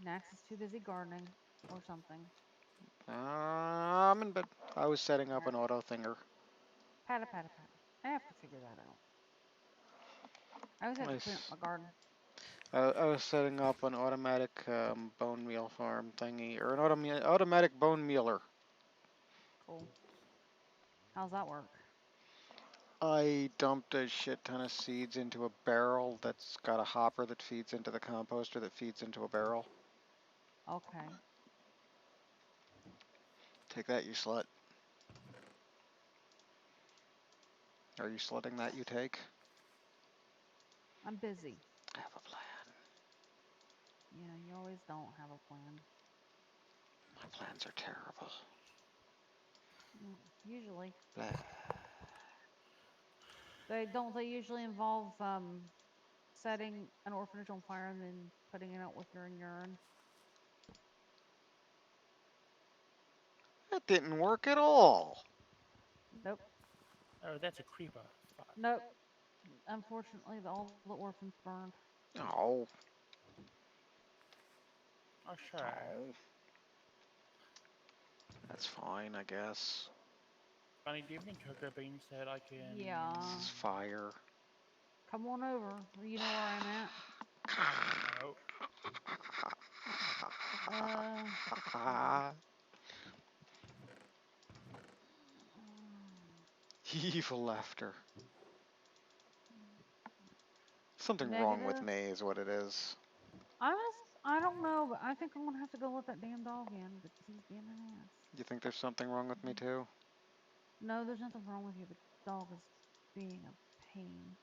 Nax is too busy gardening or something. I'm in bed. I was setting up Alright. an auto thinger. Patta, patta, patta. I have to figure that out. I always have I to clean up was, my garden. I was setting up an automatic bone meal farm thingy, or an automatic bone mealer. Cool. How's that work? I dumped a shit ton of seeds into a barrel that's got a hopper that feeds into the composter that feeds into a barrel. Okay. Take that, you slut. Are you slutting that, you take? I'm busy. I have a plan. Yeah, you always don't have a plan. My plans are terrible. Usually. Blah. They usually involve setting an orphanage on fire and then putting it out with your urine. That didn't work at all. Nope. Oh, that's a creeper. Fuck. Nope. Unfortunately, all the orphans burned. Oh, Oh, sure. oh. That's fine, I guess. Bunny, do you have any cocoa beans that I This Yeah. is can... fire. Come on over. You know where I'm at. No. Uh. Evil laughter. Something wrong with Negative. me is what it is. I don't know, but I think I'm gonna have to go let that damn dog in because he's being an ass. You think there's something wrong with me too? No, there's nothing wrong with you. The dog is being a pain.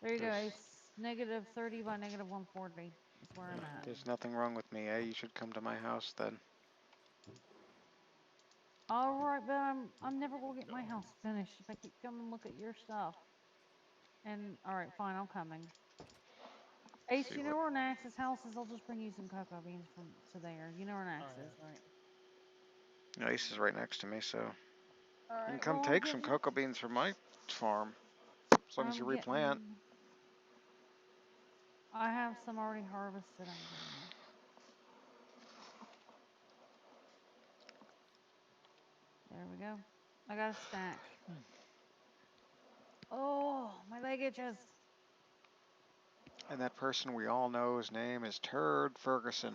There you go, There's Ace. Negative 30 by negative 140 is where I'm at. there's nothing wrong with me, eh? You should come to my house then. All right, but I'm never gonna get my house finished if I keep coming and look at your stuff. And all right, fine, I'm coming. Ace, See you what know where Nax's house is? I'll just bring you some cocoa beans from to there. You know where Oh, Nax is, yeah. right? Ice is right next to me, so All you can right, come well I'm take some getting cocoa beans from my farm. As long as you I'm replant. getting I have some already harvested. I'm getting them. There we go. I got a stack. Oh, my leg itches. And that person we all know's name is Turd Ferguson.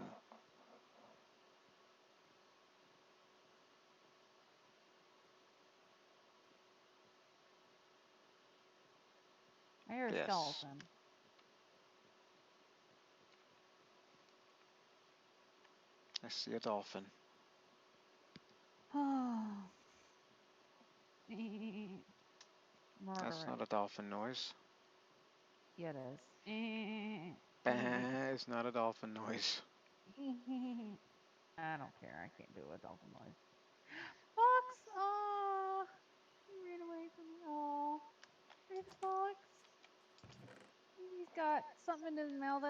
I hear a Yes. skeleton. I see a dolphin. Oh. Murder That's it. not a dolphin noise. Yeah, it is. Bah, it's not a dolphin noise. I don't care. I can't do a dolphin noise. Fox! Oh, he ran away from me. Oh, it's Fox. He's got something in his mouth.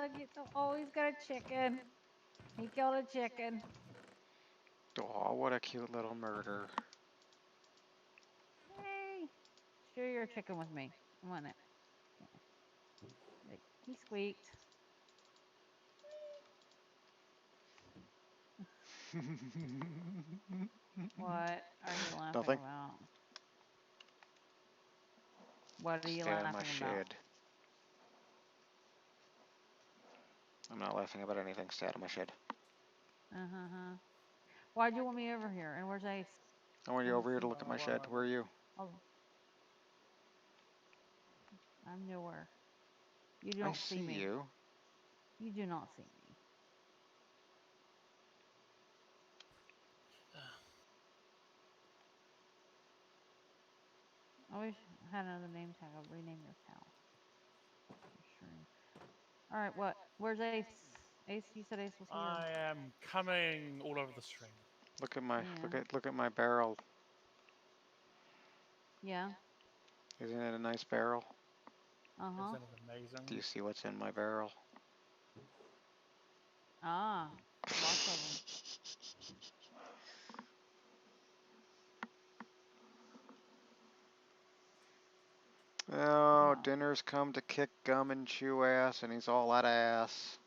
Oh, he's got a chicken. He killed a chicken. Oh, what a cute little murder. Hey, share your chicken with me. I want it. He squeaked. What are you laughing Nothing. about? What are you Stay out of my laughing about? shed. I'm not laughing about anything. Stay out of my shed. Why'd you want me over here? And where's Ace? I want you over here to Uh, look at my one shed. Where are moment. you? Oh, I'm nowhere. You I don't see see me. you. You do not see me. I wish I had another name tag. I'll rename your cow. All right, what? Where's Ace? Ace, you said Ace was here. I am coming all over the stream. Look at my Yeah. look at my barrel. Yeah. Isn't it a nice barrel? Uh-huh. Isn't it amazing? Do you see what's in my barrel? Ah, lots of them. Oh, Well, dinner's come to kick gum and chew ass, and he's all out of ass.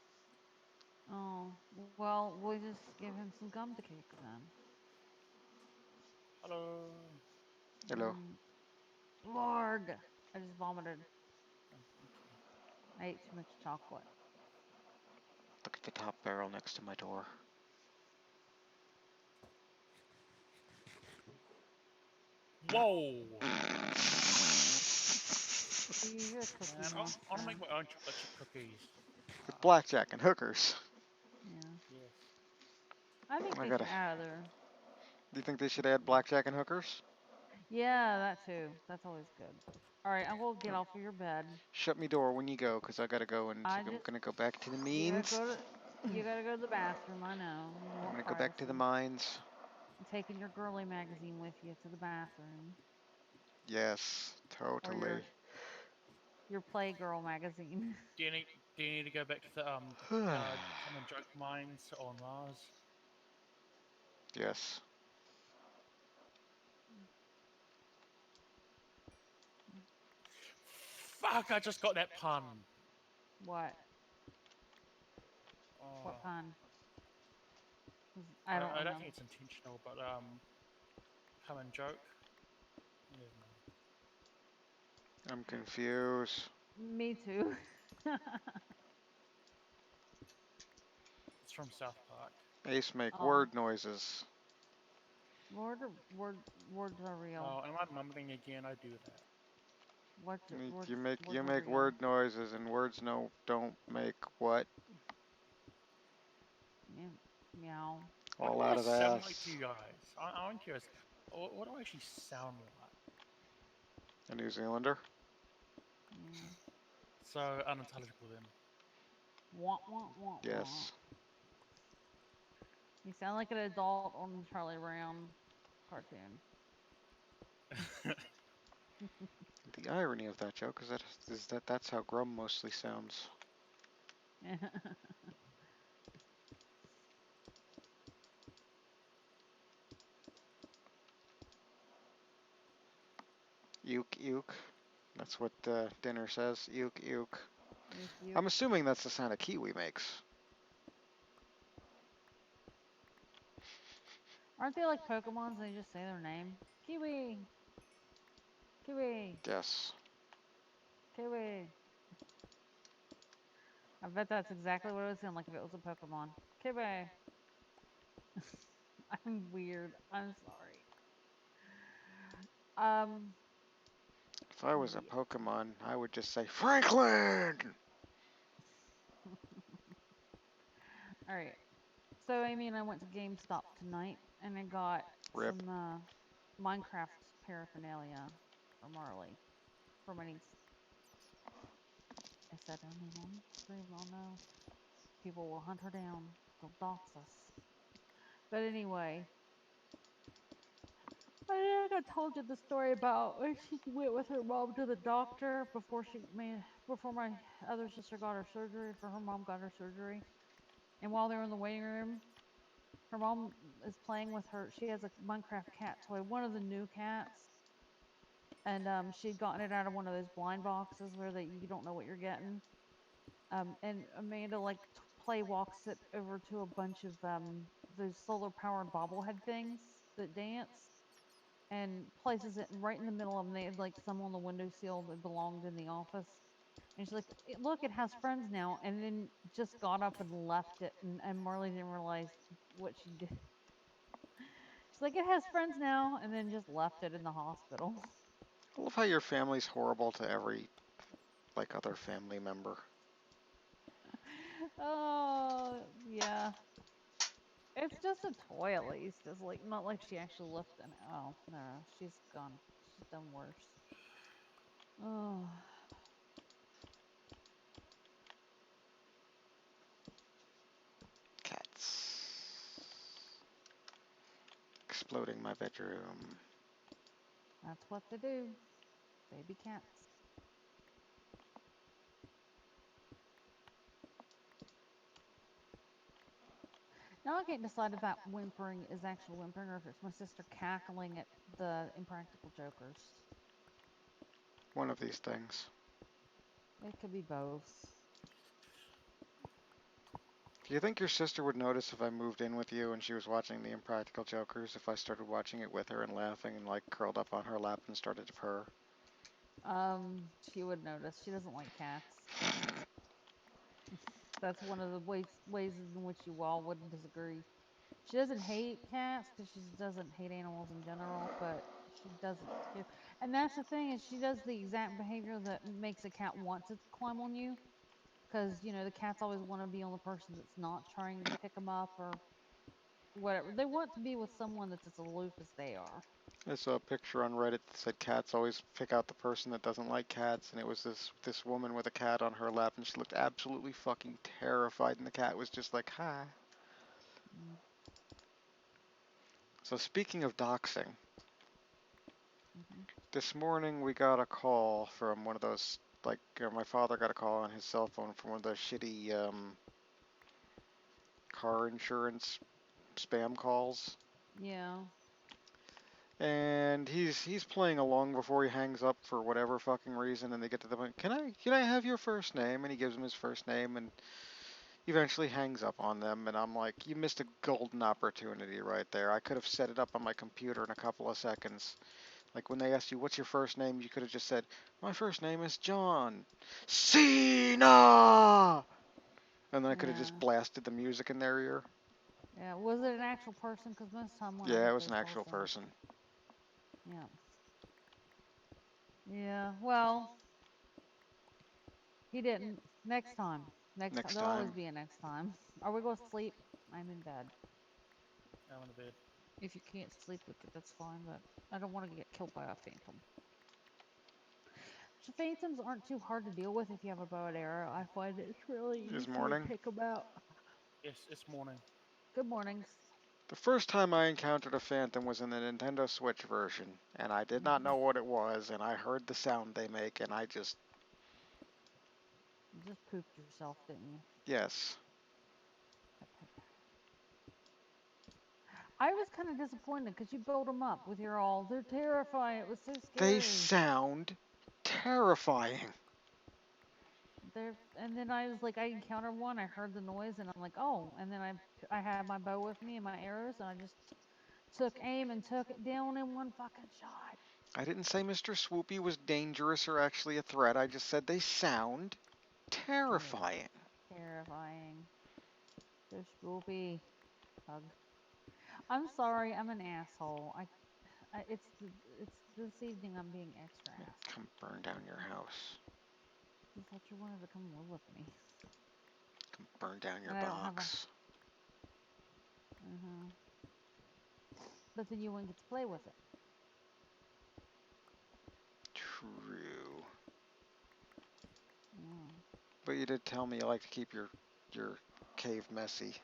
oh, well, we'll just give him some gum to kick then. Hello. Hello. Lord, I just vomited. Oh, thank you. I ate too much chocolate. Look at the top barrel next to my door. Whoa! You're a cookie Man, I monster. want to make my own chocolate chip cookies. With blackjack and hookers. Yeah. Yes. I think I they gotta. should add other. Do you think they should add blackjack and hookers? Yeah, that too. That's always good. All right, I will get off of your bed. Shut me door when you go, 'cause I gotta go and I I'm just gonna go back to the you gotta mines. go to you gotta go to the bathroom. I know you I'm want gonna go back to the privacy. mines. I'm taking your girly magazine with you to the bathroom, Yes, or totally. your Playgirl magazine. Do you need Do you need to go back to the common joke mines on Mars? Yes. Fuck! I just got that pun. What? Oh, What pun? 'Cause I don't I don't remember. think it's intentional, but common joke. Never mind. I'm confused. Me too. It's from South Park. Ace make Oh, word noises. word words are real. Oh, am I mumbling again? I do that. Words You words are make real. word noises and words no don't make what? Yeah. Meow. What All do out I of sound like to ass. you guys? I'm curious. What do I actually sound like? A New Zealander? Yeah. So unintelligible then. Wah wah wah wah. Yes. You sound like an adult on the Charlie Brown cartoon. The irony of that joke is that that's how Grum mostly sounds. Euk euk. That's what dinner says. Euk euk. Thank you. I'm assuming that's the sound a kiwi makes. Aren't they like Pokemons? They just say their name. Kiwi. Kiwi. Yes. Kiwi. I bet that's exactly what it would sound like if it was a Pokemon. Kiwi. I'm weird. I'm sorry. Um. If I was a Yeah. Pokemon, I would just say Franklin. All right. So Amy and I went to GameStop tonight, and I got Rip. some Minecraft paraphernalia for Marley for my niece. I said her name on stream. Oh no, people will hunt her down. They'll dox us. But anyway, I think I told you the story about when she went with her mom to the doctor before my other sister got her surgery. For her mom got her surgery, and while they were in the waiting room, her mom is playing with her. She has a Minecraft cat toy, one of the new cats, and she'd gotten it out of one of those blind boxes where you don't know what you're getting. And Amanda like play walks it over to a bunch of those solar powered bobblehead things that dance, and places it right in the middle of them. They had like some on the windowsill that belonged in the office. And she's like, Look, it has friends now." And then just got up and left it. And Marley didn't realize what she did. She's like, "It has friends now," and then just left it in the hospital. I love how your family's horrible to every, like, other family member. Oh, yeah. It's just a toy, at least. It's like not like she actually left it. Oh, no, she's gone. She's done worse. Oh, Cats. Exploding my bedroom. that's what they do. Baby cats. Now I can't decide if that whimpering is actual whimpering or if it's my sister cackling at the Impractical Jokers. One of these things. It could be both. Do you think your sister would notice if I moved in with you and she was watching the Impractical Jokers if I started watching it with her and laughing and like curled up on her lap and started to purr? She would notice. She doesn't like cats. That's one of the ways in which you all wouldn't disagree. She doesn't hate cats because she doesn't hate animals in general, but she doesn't care. And that's the thing is she does the exact behavior that makes a cat want to climb on you because the cats always want to be on the person that's not trying to pick them up or whatever. They want to be with someone that's as aloof as they are. I saw a picture on Reddit that said cats always pick out the person that doesn't like cats, and it was this woman with a cat on her lap, and she looked absolutely fucking terrified, and the cat was just like, hi. Mm. So speaking of doxing, Hmm. this morning we got a call from one of those, like, my father got a call on his cell phone from one of those shitty car insurance spam calls. Yeah. And he's playing along before he hangs up for whatever fucking reason, and they get to the point, can I have your first name? And he gives him his first name, and eventually hangs up on them. And I'm like, you missed a golden opportunity right there. I could have set it up on my computer in a couple of seconds. Like when they asked you what's your first name, you could have just said, my first name is John Cena, and then I could have Yeah. just blasted the music in their ear. Yeah. Was it an actual person? Because most of the time when I Yeah, it get was an those calls, actual person. yeah. Yeah. Well, he didn't. Next time. Next time. Next There'll always time. be a next time. Are we going to sleep? I'm in bed. I'm in the bed. If you can't sleep, that's fine, but I don't want to get killed by a phantom. So phantoms aren't too hard to deal with if you have a bow and arrow. I find it's really Is easy to morning. take them out. Yes, it's morning. Good mornings. The first time I encountered a phantom was in the Nintendo Switch version, and I did not Hmm. know what it was, and I heard the sound they make, and I just, You just pooped yourself, didn't you? yes. I was kind of disappointed because you built them up with your all. They're terrifying. It was so They scary. sound terrifying. there, and then I was like, I encountered one. I heard the noise, and I'm like, oh. And then I had my bow with me and my arrows, and I just took aim and took it down in one fucking shot. I didn't say Mr. Swoopy was dangerous or actually a threat. I just said they sound terrifying. Terrifying. So spoopy. Hug. I'm sorry. I'm an asshole. It's this evening. I'm being extra asshole. Come burn down your house. I thought you wanted to come live with me, Come burn down your and I don't have a. box. But then you wouldn't get to play with it. True. Yeah. But you did tell me you like to keep your cave messy.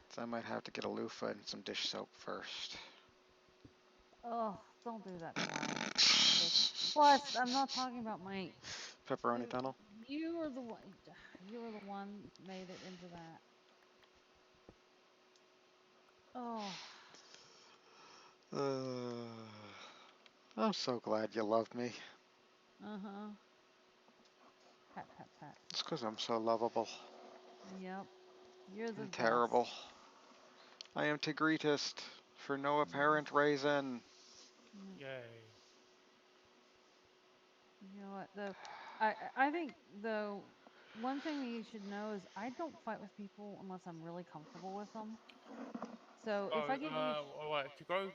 So I might have to get a loofah and some dish soap first. Oh, don't do that tomorrow. Plus, I'm not talking about my. Pepperoni tunnel? You were the one. You were the one made it into that. Oh. I'm so glad you love me. Pat, pat, pat. It's because I'm so lovable. Yep. You're the And best. terrible. I am Tigritist, for no apparent reason. Yay. You know what though? I think though one thing that you should know is I don't fight with people unless I'm really comfortable with them. So if Oh, I get you, wait, to grow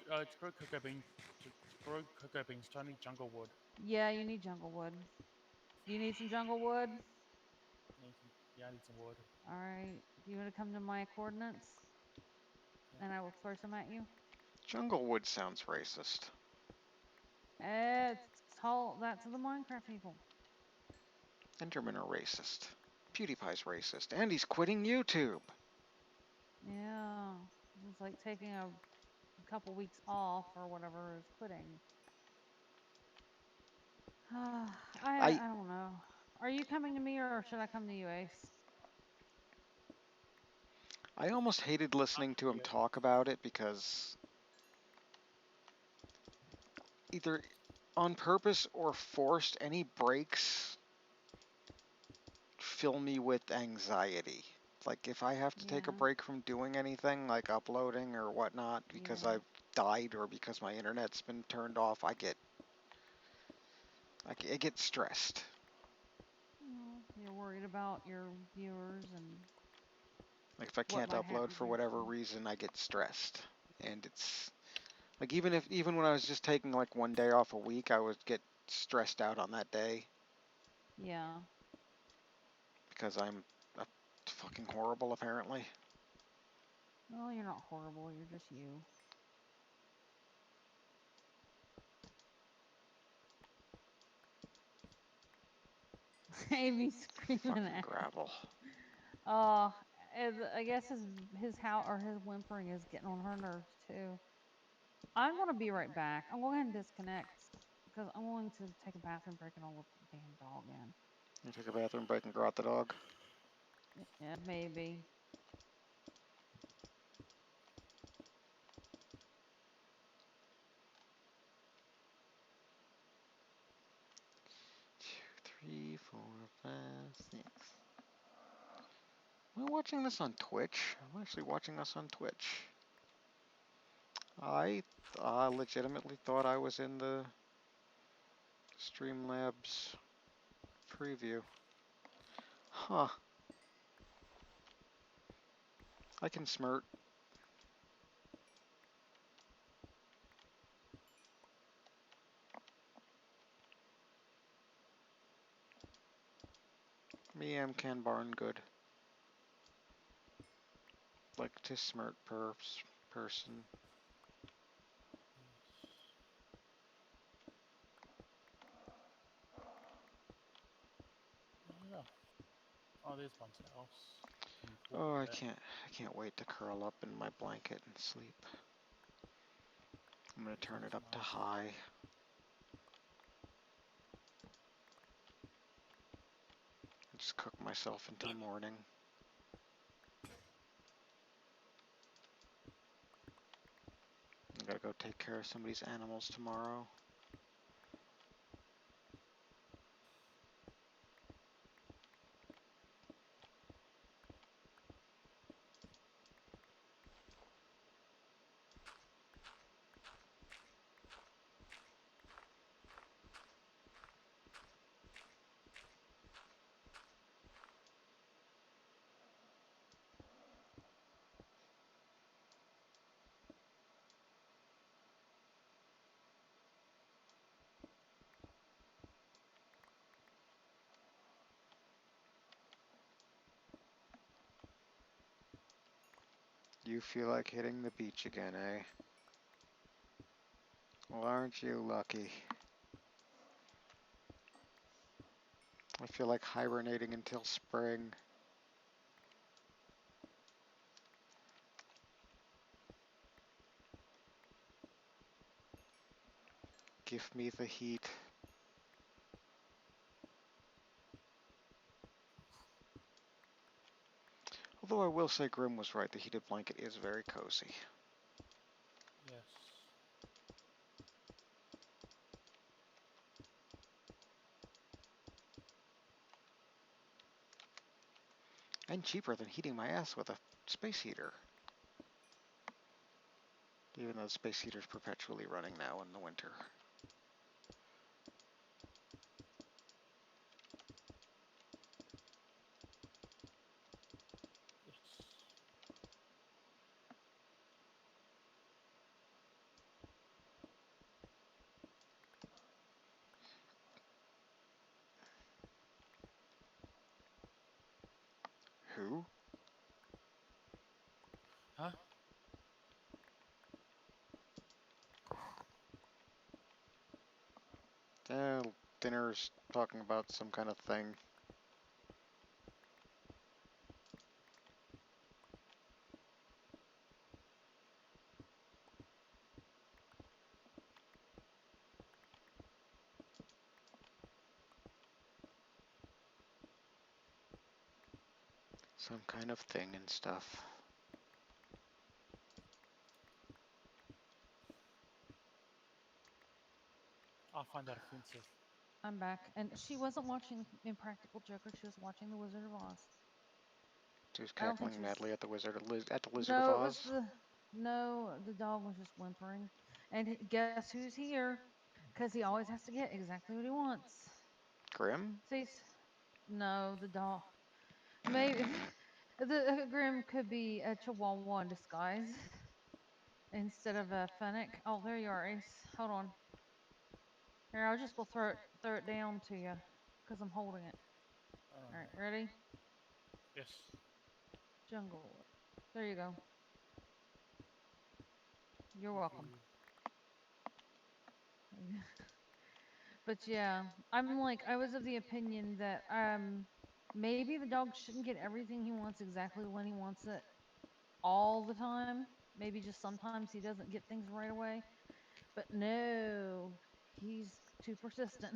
cocoa beans, to grow cocoa beans, do I need jungle wood? yeah, you need jungle wood. You need some jungle wood. Yeah, I need some wood. All right. You want to come to my coordinates, Yeah. and I will throw some at you. Junglewood sounds racist. Tell that to the Minecraft people. Endermen are racist. PewDiePie's racist. And he's quitting YouTube. Yeah, it's like taking a couple weeks off or whatever is quitting. I I don't know. Are you coming to me or should I come to you, Ace? I almost hated listening to him talk about it because either on purpose or forced, any breaks fill me with anxiety. Like if I have to take a break from doing anything, like uploading or whatnot, because I've died or because my internet's been turned off, I get stressed. You're worried about your viewers and Like if I what can't might upload happen for to your whatever stream. reason, I get stressed, and it's like even when I was just taking like one day off a week, I would get stressed out on that day Yeah. because I'm fucking horrible apparently. Well, you're not horrible. You're just you. Amy screaming Fucking at. gravel. Oh, I guess his how or his whimpering is getting on her nerves too. I'm gonna be right back. I'm going to disconnect because I'm going to take a bathroom break and I'll let the damn dog in. You take a bathroom break and go out the dog. Yeah, maybe. Three, four, five, six. Am I watching this on Twitch? I'm actually watching this on Twitch. I legitimately thought I was in the Streamlabs preview. Huh. I can smirt. Me am can barn good. Like to smirt person. Yeah. Oh, there's Bun's house. Oh, I can't wait to curl up in my blanket and sleep. I'm gonna turn it up to high. And just cook myself until morning. I gotta go take care of somebody's animals tomorrow. You feel like hitting the beach again, eh? Well, aren't you lucky? I feel like hibernating until spring. Give me the heat. Although I will say Grim was right, the heated blanket is very cozy. Yes. And cheaper than heating my ass with a space heater. Even though the space heater's perpetually running now in the winter. Yes. Who? Huh? Dinner's talking about some kind of thing. Some kind of thing and stuff. I find that offensive. I'm back. And she wasn't watching Impractical Joker, she was watching The Wizard of Oz. She was I don't think she cackling was. madly at the Wizard of No, it was Oz. the. No, the dog was just whimpering. And guess who's here? Because he always has to get exactly what he wants. Grim? See, no, the dog. Maybe the Grim could be a Chihuahua in disguise instead of a Fennec. Oh, there you are, Ace. Hold on. Here, I'll just go throw it down to you because I'm holding it. All right, ready? Yes. Jungle. There you go. You're Thank welcome. you. But yeah, I'm like I was of the opinion that maybe the dog shouldn't get everything he wants exactly when he wants it all the time. Maybe just sometimes he doesn't get things right away. But no, he's too persistent.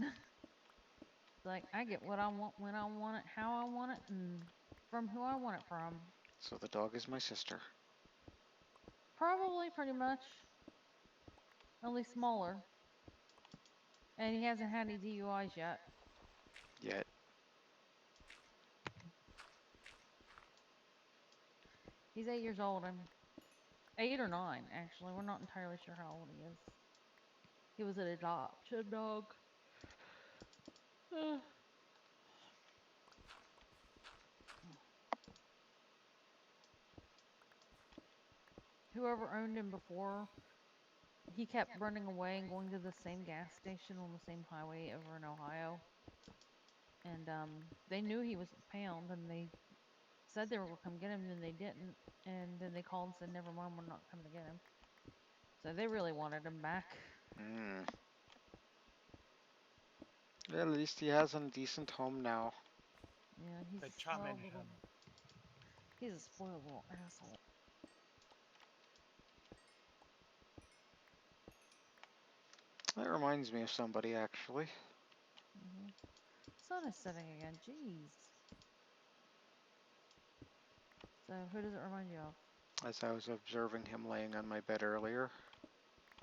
Like I get what I want when I want it, how I want it, and from who I want it from. So the dog is my sister. Probably pretty much, only smaller. And he hasn't had any DUIs yet. Yet. He's 8 years old. I'm 8 or 9 actually. We're not entirely sure how old he is. He was an adoption dog. Whoever owned him before, he kept running away and going to the same gas station on the same highway over in Ohio. And they knew he was a pound, and they said they were going to come get him, and then they didn't. And then they called and said, "Never mind, we're not coming to get him." So they really wanted him back. Hmm. Yeah, at least he has a decent home now. Yeah, he's They a charming spoiled little. him. He's a spoiled little asshole. That reminds me of somebody, actually. Sun is setting again. Jeez. So who does it remind you of? As I was observing him laying on my bed earlier,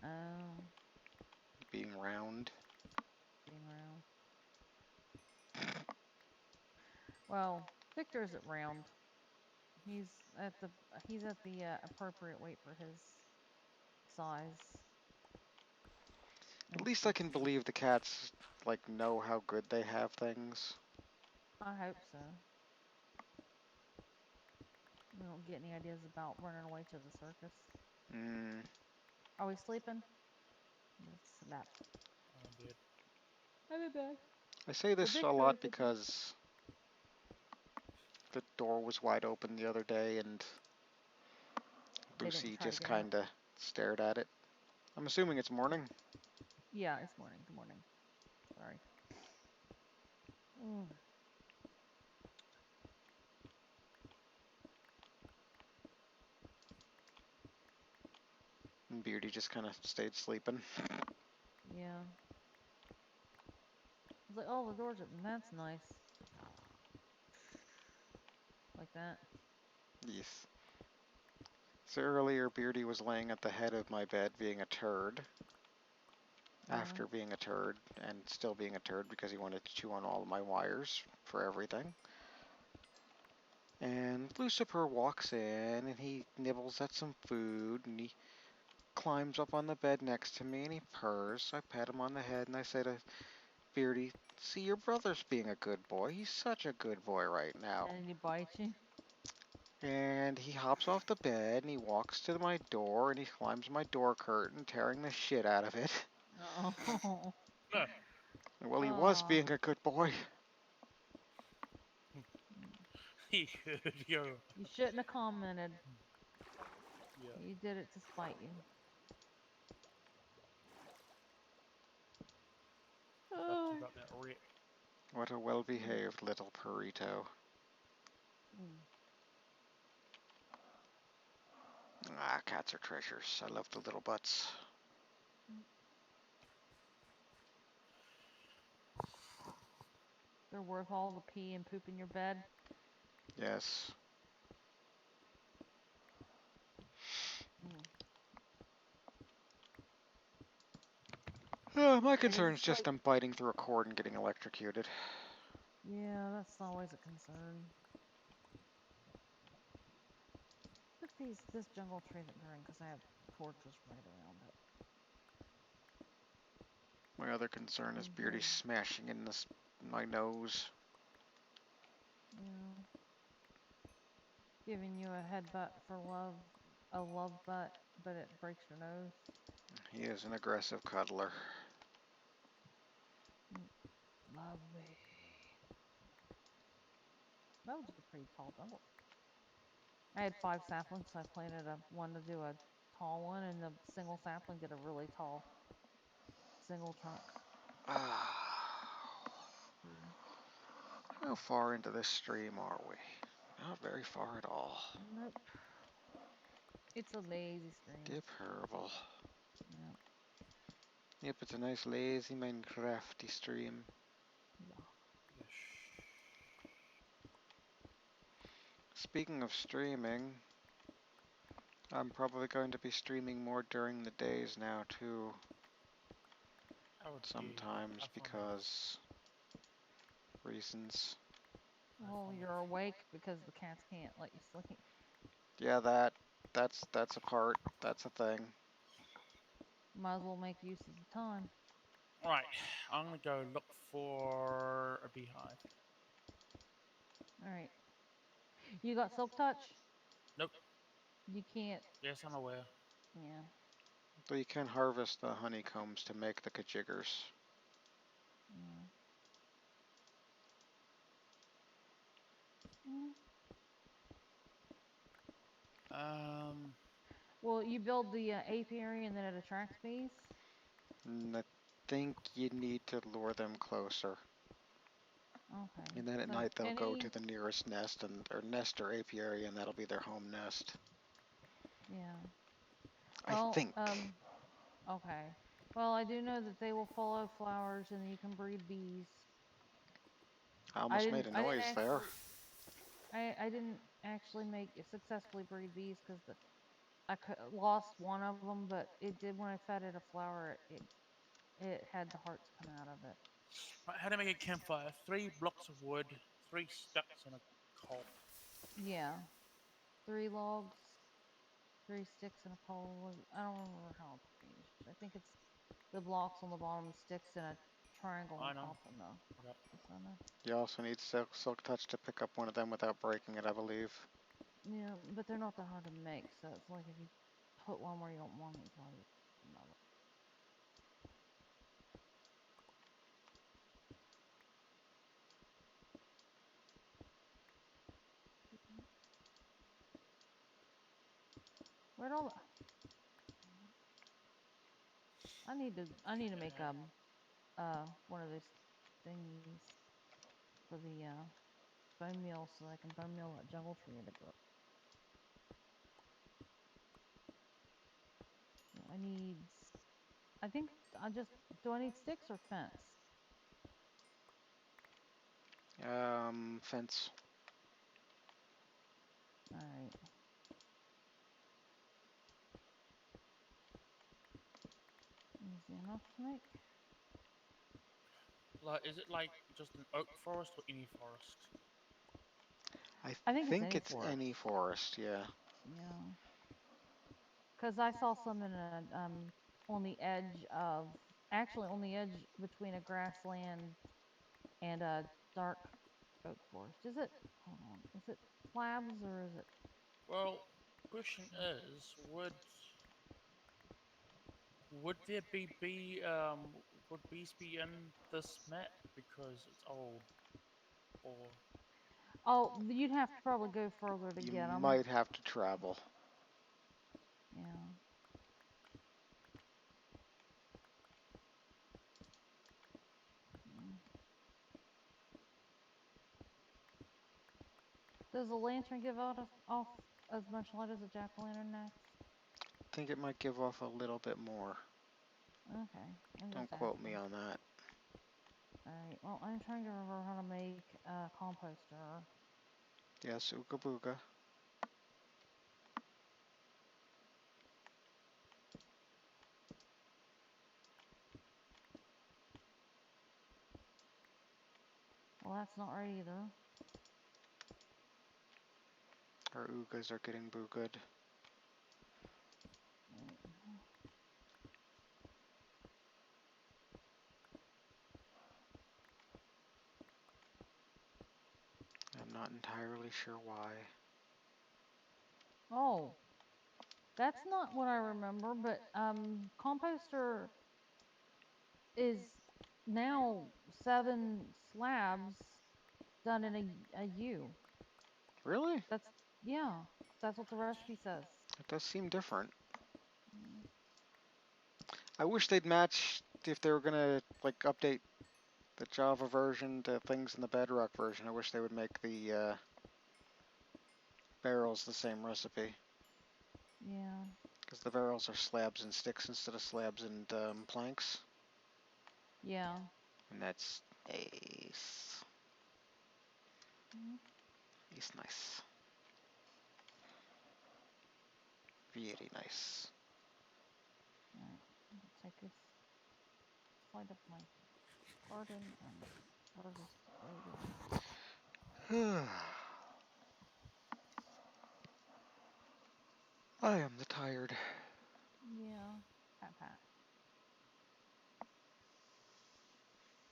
Oh, being round. being around. Well, Victor isn't round. He's at the appropriate weight for his size At and least I can species. believe the cats, like, know how good they have things. I hope so. We don't get any ideas about running away to the circus. Hmm. Are we sleeping? Let's nap. I did. I'll be back. I say The this a Victor lot is at the. because the door was wide open the other day and they didn't Lucy try to just get out. kinda stared at it. I'm assuming it's morning. Yeah, it's morning. Good morning. Sorry. Mm. And Beardy just kinda stayed sleeping. Yeah. I was like, oh, the door's open. That's nice. Like that. Yes. So earlier, Beardy was laying at the head of my bed being a turd. Yeah. After being a turd, and still being a turd because he wanted to chew on all of my wires for everything. And Lucifer walks in and he nibbles at some food and he climbs up on the bed next to me and he purrs. I pat him on the head and I say to Beardy, see, your brother's being a good boy. He's such a good boy right now. And he bites you. And he hops off the bed and he walks to my door and he climbs my door curtain, tearing the shit out of it. Oh. Well, he was Oh. being a good boy. He could go. You shouldn't have commented. Yeah. You did it to spite you. But you Oh. got that rip. What a well-behaved little burrito. Mm. Ah, cats are treasures. I love the little butts. They're worth all the pee and poop in your bed. Yes. Mm. My And concern is it's just like, I'm biting through a cord and getting electrocuted. yeah, that's always a concern. Look this jungle tree isn't burning because I have torches right around it. My other concern is Beardy smashing in my nose. Yeah. Giving you a headbutt for love, a love butt, but it breaks your nose. He is an aggressive cuddler. Love me. That was a pretty tall jungle. I had 5 saplings, so I planted one to do a tall one, and the single sapling did a really tall single trunk tree. How far into this stream are we? Not very far at all. Nope. It's a lazy stream. Dip Herbal. Yeah. Yep, it's a nice lazy Minecrafty stream. Yeah. Yes. Speaking of streaming, I'm probably going to be streaming more during the days now too. Oh dear. Sometimes Have fun. because reasons. Have Well, fun. you're awake because the cats can't let you sleep. Yeah, that's a part. That's a thing. Might as well make use of the time. Right. I'm gonna go look for a beehive. All right. You got silk touch? Nope. You can't. Yes, I'm aware. Yeah. Though you can harvest the honeycombs to make the kajiggers. Yeah. Mm. Well, you build the apiary and then it attracts bees. And I think you need to lure them closer. Okay. And then at So night they'll go any. to the nearest nest or nest or apiary and that'll be their home nest. Yeah. I Well. think. Okay. Well, I do know that they will follow flowers and you can breed bees. I I almost made didn't. a I didn't noise there. actually. I didn't actually make successfully breed bees because I lost one of them, but it did when I fed it a flower. It had the hearts come out of it. Right, how to make a campfire? 3 blocks of wood, 3 sticks, and a coal. Yeah. 3 logs, 3 sticks, and a pole. I don't remember how it's arranged. I think it's the blocks on the bottom, the sticks, and a triangle on I know. top in Yep. the center. You also need silk touch to pick up one of them without breaking it, I believe. Yeah, but they're not that hard to make, so it's like if you put one where you don't want it, you probably another. Where'd all the... I need to make one of those thingies for the bone meal so I can bone meal that jungle tree into grow. I need. I think I just. Do I need sticks or fence? Fence. All right. Easy enough to make. Like, is it like just an oak forest or any forest? I think it's any It's forest. any forest, yeah. Yeah. Because I saw some in a on the edge of actually on the edge between a grassland and a dark oak forest. Is it? Hold on. Is it slabs or is it? Well, question is, would there would bees be in this map because it's old, or Oh, you'd have to probably go further to You get them. might have to travel. Yeah. Does the lantern give off as much light as a jack-o'-lantern next? I think it might give off a little bit more. Okay, I'm Don't just quote me asking. on that. Alright, well, I'm trying to remember how to make a composter. Yes, Ooga Booga. Well, that's not right either. Our Oogas are getting boogood. I'm not entirely sure why. Oh, that's not what I remember, but composter is now 7 slabs done in a U. Really? That's yeah, that's what the recipe says. It does seem different. Mm. I wish they'd match if they were gonna like update the Java version to things in the Bedrock version. I wish they would make the barrels the same recipe. Yeah. Because the barrels are slabs and sticks instead of slabs and planks. Yeah. And that's nice. Mm. It's nice. Very nice. Alright, take this side of my garden and harvest later. I am the tired. Yeah. Pat pat.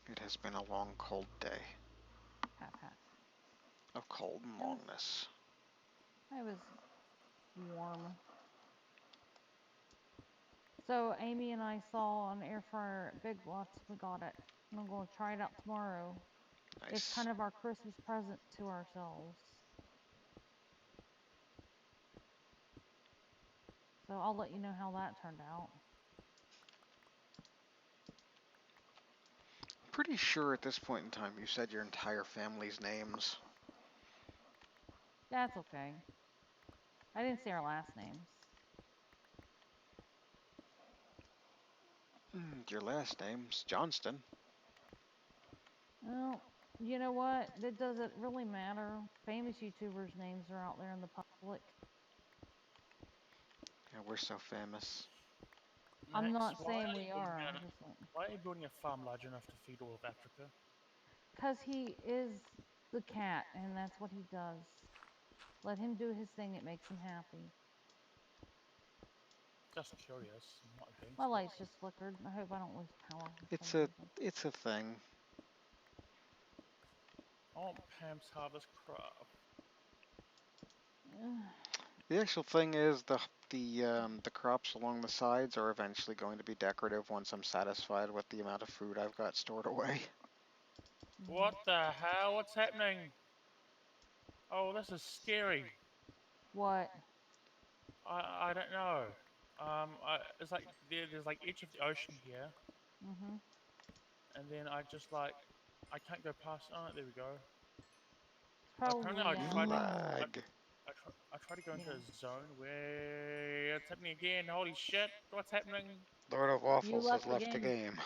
It has been a long, cold day. Pat pat. Of cold and It was longness. warm. So Amy and I saw an air fryer at Big Lots. We got it. And I'm going to try it out tomorrow. It's Nice. kind of our Christmas present to ourselves. So I'll let you know how that turned out. Pretty sure at this point in time you said your entire family's names. That's okay. I didn't say our last names. Your last name's Johnston. Well, you know what? It doesn't really matter. Famous YouTubers' names are out there in the public. Yeah, we're so famous. I'm Max? not saying we are. I'm just saying. Why are you building a farm large enough to feed all of Africa? Because he is the cat, and that's what he does. Let him do his thing. It makes him happy. Just curious. I'm not My against it. lights just flickered. I hope I don't lose power for It's some a reason. it's a thing. I want Pam's harvest craft. The actual thing is the crops along the sides are eventually going to be decorative once I'm satisfied with the amount of food I've got stored away. What the hell? What's happening? Oh, this is scary. What? I don't know. It's like there's like edge of the ocean here, Mm-hmm. and then I just like I can't go past. Oh, there we go. It's Apparently, probably Lag. I tried to go into yeah. a zone where it's happening again. Holy shit! What's happening? Lord of You Waffles has left the left the game. game.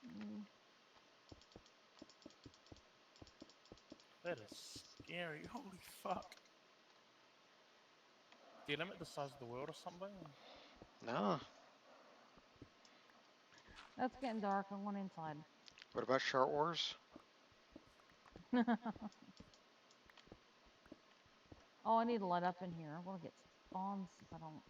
Mm, That is scary. Holy fuck! Do you limit the size of the world or something? No. that's getting dark. I want inside. What about Short Wars? Oh, I need to light up in here. I want to get spawns if I don't.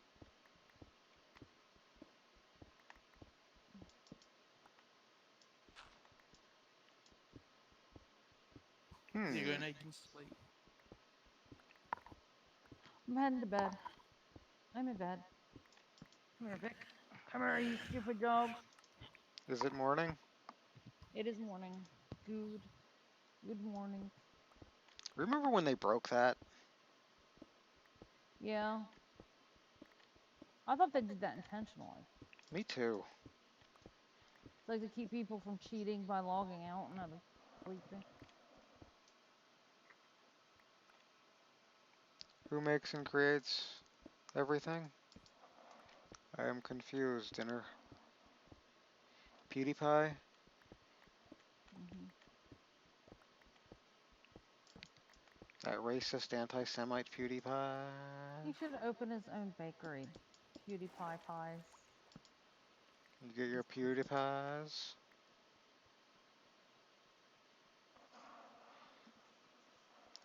There you go. Hmm. Now you can sleep. I'm heading to bed. I'm in bed. Come here, Vic. Come here, you stupid dog. Is it morning? It is morning. Good. Good morning. Remember when they broke that? Yeah. I thought they did that intentionally. Me too. It's like to keep people from cheating by logging out and out of sleeping. Who makes and creates everything? I am confused, Dinner. PewDiePie? Hmm. That racist anti-Semite He PewDiePie? should open his own bakery. PewDiePie pies. You get your He's perfect. PewDiePies?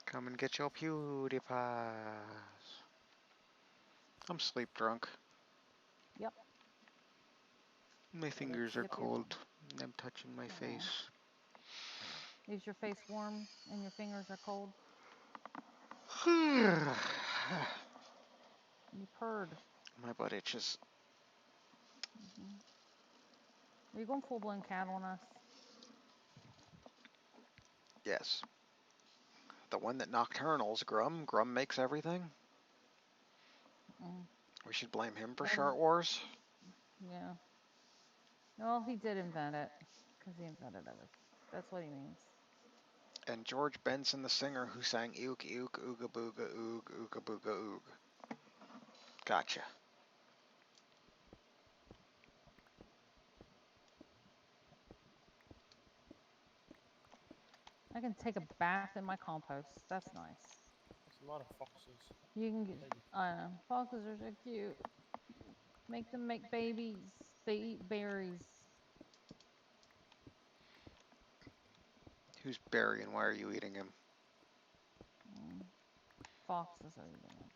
Come and get your PewDiePies. I'm sleep drunk. Yep. My Oh, that's fingers are good. Yep. Yep. cold. I'm touching my Oh. face. Is your face warm and your fingers are cold? My You purred. butt itches. Hmm. Are you going full blown cat on us? Yes. The one that nocturnals, Grum. Grum makes everything. Mm. We should blame him for Well, Shart Wars. yeah. Well, he did invent it because he invented everything. That's what he means. And George Benson, the singer who sang Ook Ook Ooga Booga Oog Ooga Booga Oog. Gotcha. I can take a bath in my compost. That's nice. There's a lot of foxes. You can get. Baby I know. Foxes are so cute. Make them make babies. They eat berries. Who's Barry and why are you eating him? Mm. Foxes are eating them.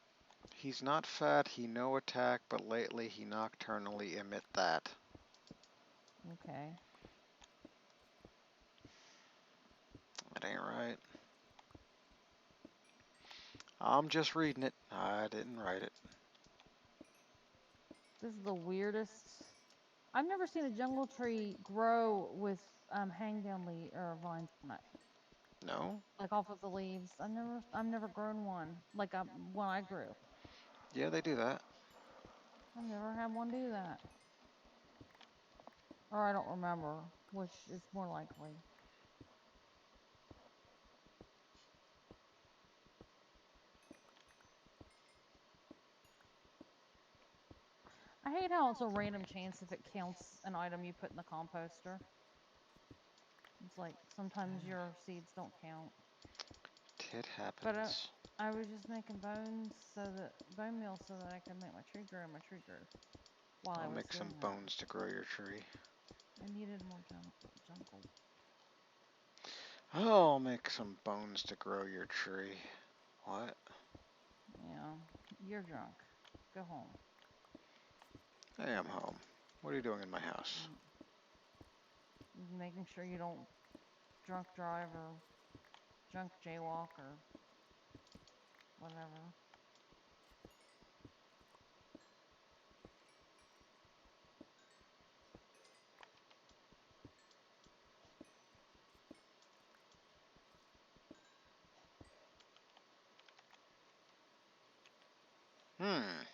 He's not fat, he no attack, but lately he nocturnally emit that. Okay. That ain't right. I'm just reading it. I didn't write it. This is the weirdest. I've never seen a jungle tree grow with hang down leaf or vines on it, No? like off of the leaves. I've never grown one like when I grew. Yeah, they do that. I've never had one do that, or I don't remember, which is more likely. I hate how it's a random chance if it counts an item you put in the composter. It's like sometimes your seeds don't count. It But happens. I was just making bone meal so that I could make my tree grow. My tree grew while I I'll was make some doing that. bones to grow your tree. I needed more jungle. I'll make some bones to grow your tree. What? Yeah, you're drunk. Go home. I am home. What are you doing in my house? Mm. Making sure you don't drunk drive or drunk jaywalk or whatever. Hmm.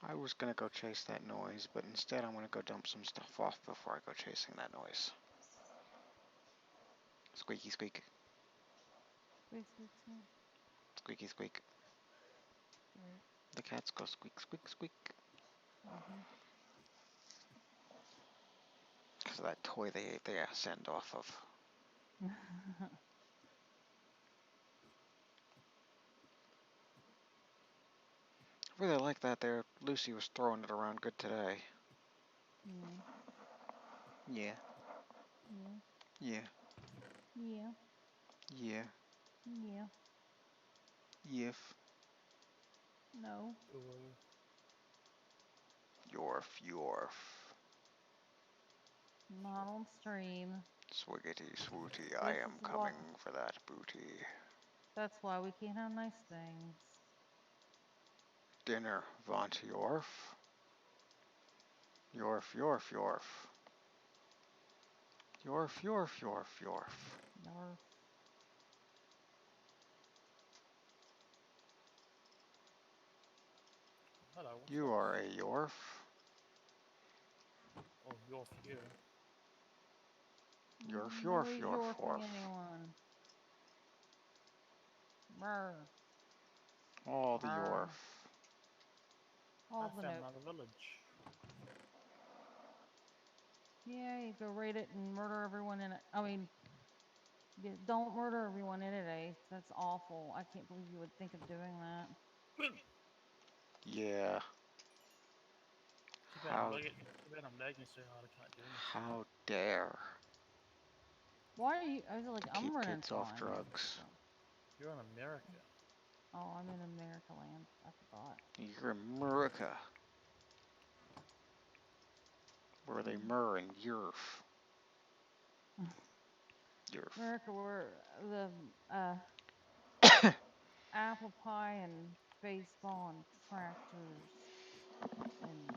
I was gonna go chase that noise, but instead I'm gonna go dump some stuff off before I go chasing that noise. Squeaky squeak. Squeak, squeak, squeak. Squeaky squeak. Great. The cats go squeak squeak squeak. Mhm. Because of that toy they ate the ass end off of. I really like that there. Lucy was throwing it around good today. Yeah. Yeah. Yeah. Yeah. Yeah. Yeah. Yeah. Yif. No. Yorf. Yorf. Not on stream. Swiggity swooty, I This am is why. coming for that booty. That's why we can't have nice things. Dinner, Vaunt Yorf. Yorf, Yorf, Yorf. Yorf, Yorf, Yorf, Yorf. Narf. Hello, what's You are a this? Yorf. Oh, you're here. Yorf, Yorf, Nobody's Yorf, yorfing Yorf. anyone. Brr. All the Yorf. Brr. All I the found note. another village. Yeah, you go raid it and murder everyone in it. I mean, don't murder everyone in it, eh? That's awful. I can't believe you would think of doing that. Yeah. Too bad I'm How, lagging. Too bad I'm lagging so hard I can't do anything. how dare Why are you? I was like, I'm keep running kids off fine. drugs. So, You're in America. oh, I'm in America land. I forgot. You're America, where they murr and yerf. Yerf. America, where the apple pie and baseball and tractors and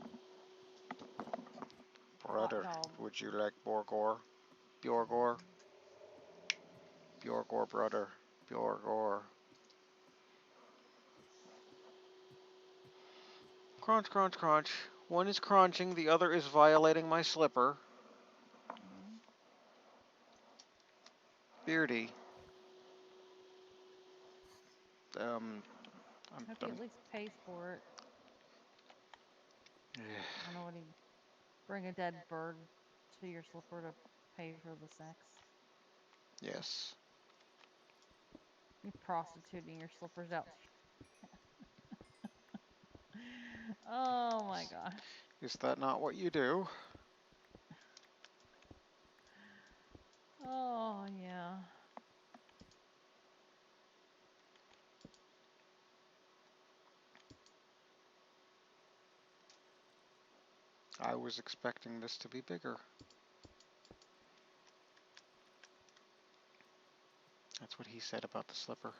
hot Brother, dogs. would you like Borgor? Bjorgor? Bjorgor, brother. Bjorgor. Crunch, crunch, crunch. One is crunching, the other is violating my slipper. Mm. Beardy. Um, Hope he at least pays for it. I don't know what he bring a dead bird to your slipper to pay for the sex. yes. You're prostituting your slippers out. Oh my gosh. Is that not what you do? Oh yeah. I was expecting this to be bigger. That's what he said about the slipper.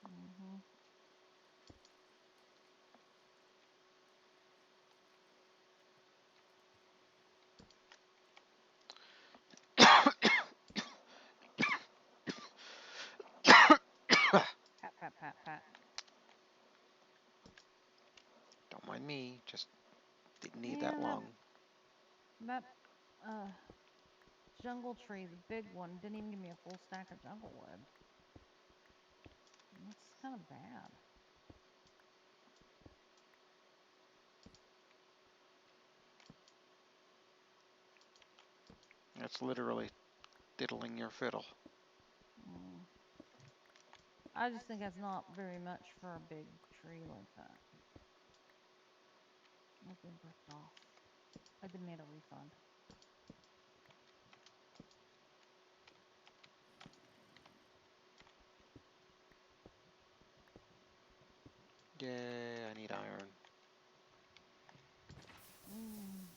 Mhm. Pat pat pat pat. Don't mind me, just didn't need that Man, long. that uh jungle tree, the big one, didn't even give me a full stack of jungle wood. That's kind of bad. That's literally diddling your fiddle. Mm. I just think that's not very much for a big tree like that. I've been ripped off. I demand a refund. Yay, I need iron. Mm.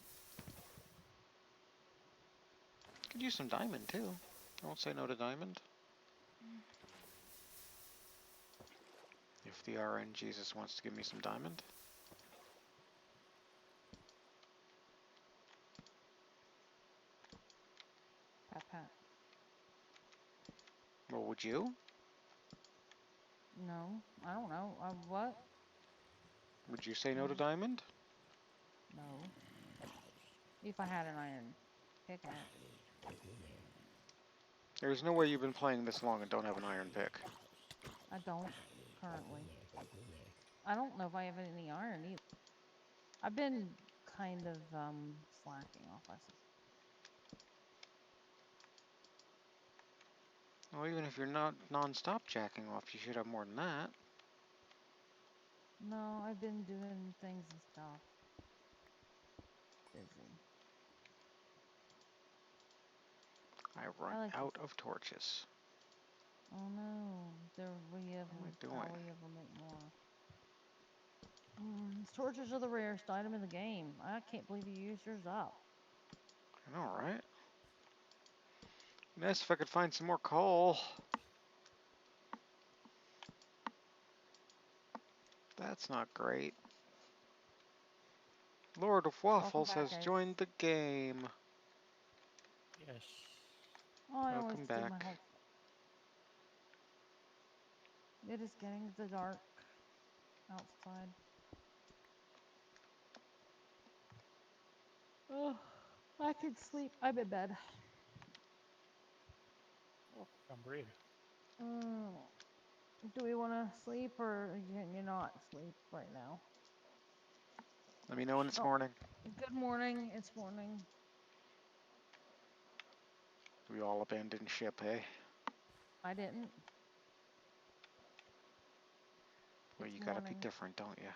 Could use some diamond too. I won't say no to diamond. If the RN Jesus wants to give me some diamond. Pat pat. Well, would you? No, I don't know. What? Would you say no to diamond? No. If I had an iron pickaxe. There's no way you've been playing this long and don't have an iron pick. I don't currently. I don't know if I have any iron either. I've been kind of slacking off, I suppose. Well, even if you're not non-stop jacking off, you should have more than that. No, I've been doing things and stuff. Busy. I run like out of torches. Oh no, we have What am I how doing? we ever make more. Torches are the rarest item in the game. I can't believe you used yours up. I know, right? Nice if I could find some more coal. That's not great. Lord of Welcome Waffles back, has guys. joined the game. Yes. Oh, I always Welcome do my back. whole. It is getting the dark outside. Oh, I could sleep. I'm in bed. Oh, found bread. Mm, do we want to sleep or can you not sleep right now? Let me know when it's Oh, morning. good morning. It's morning. We all abandoned ship, eh? I didn't. Well, It's you gotta be morning. different, don't you?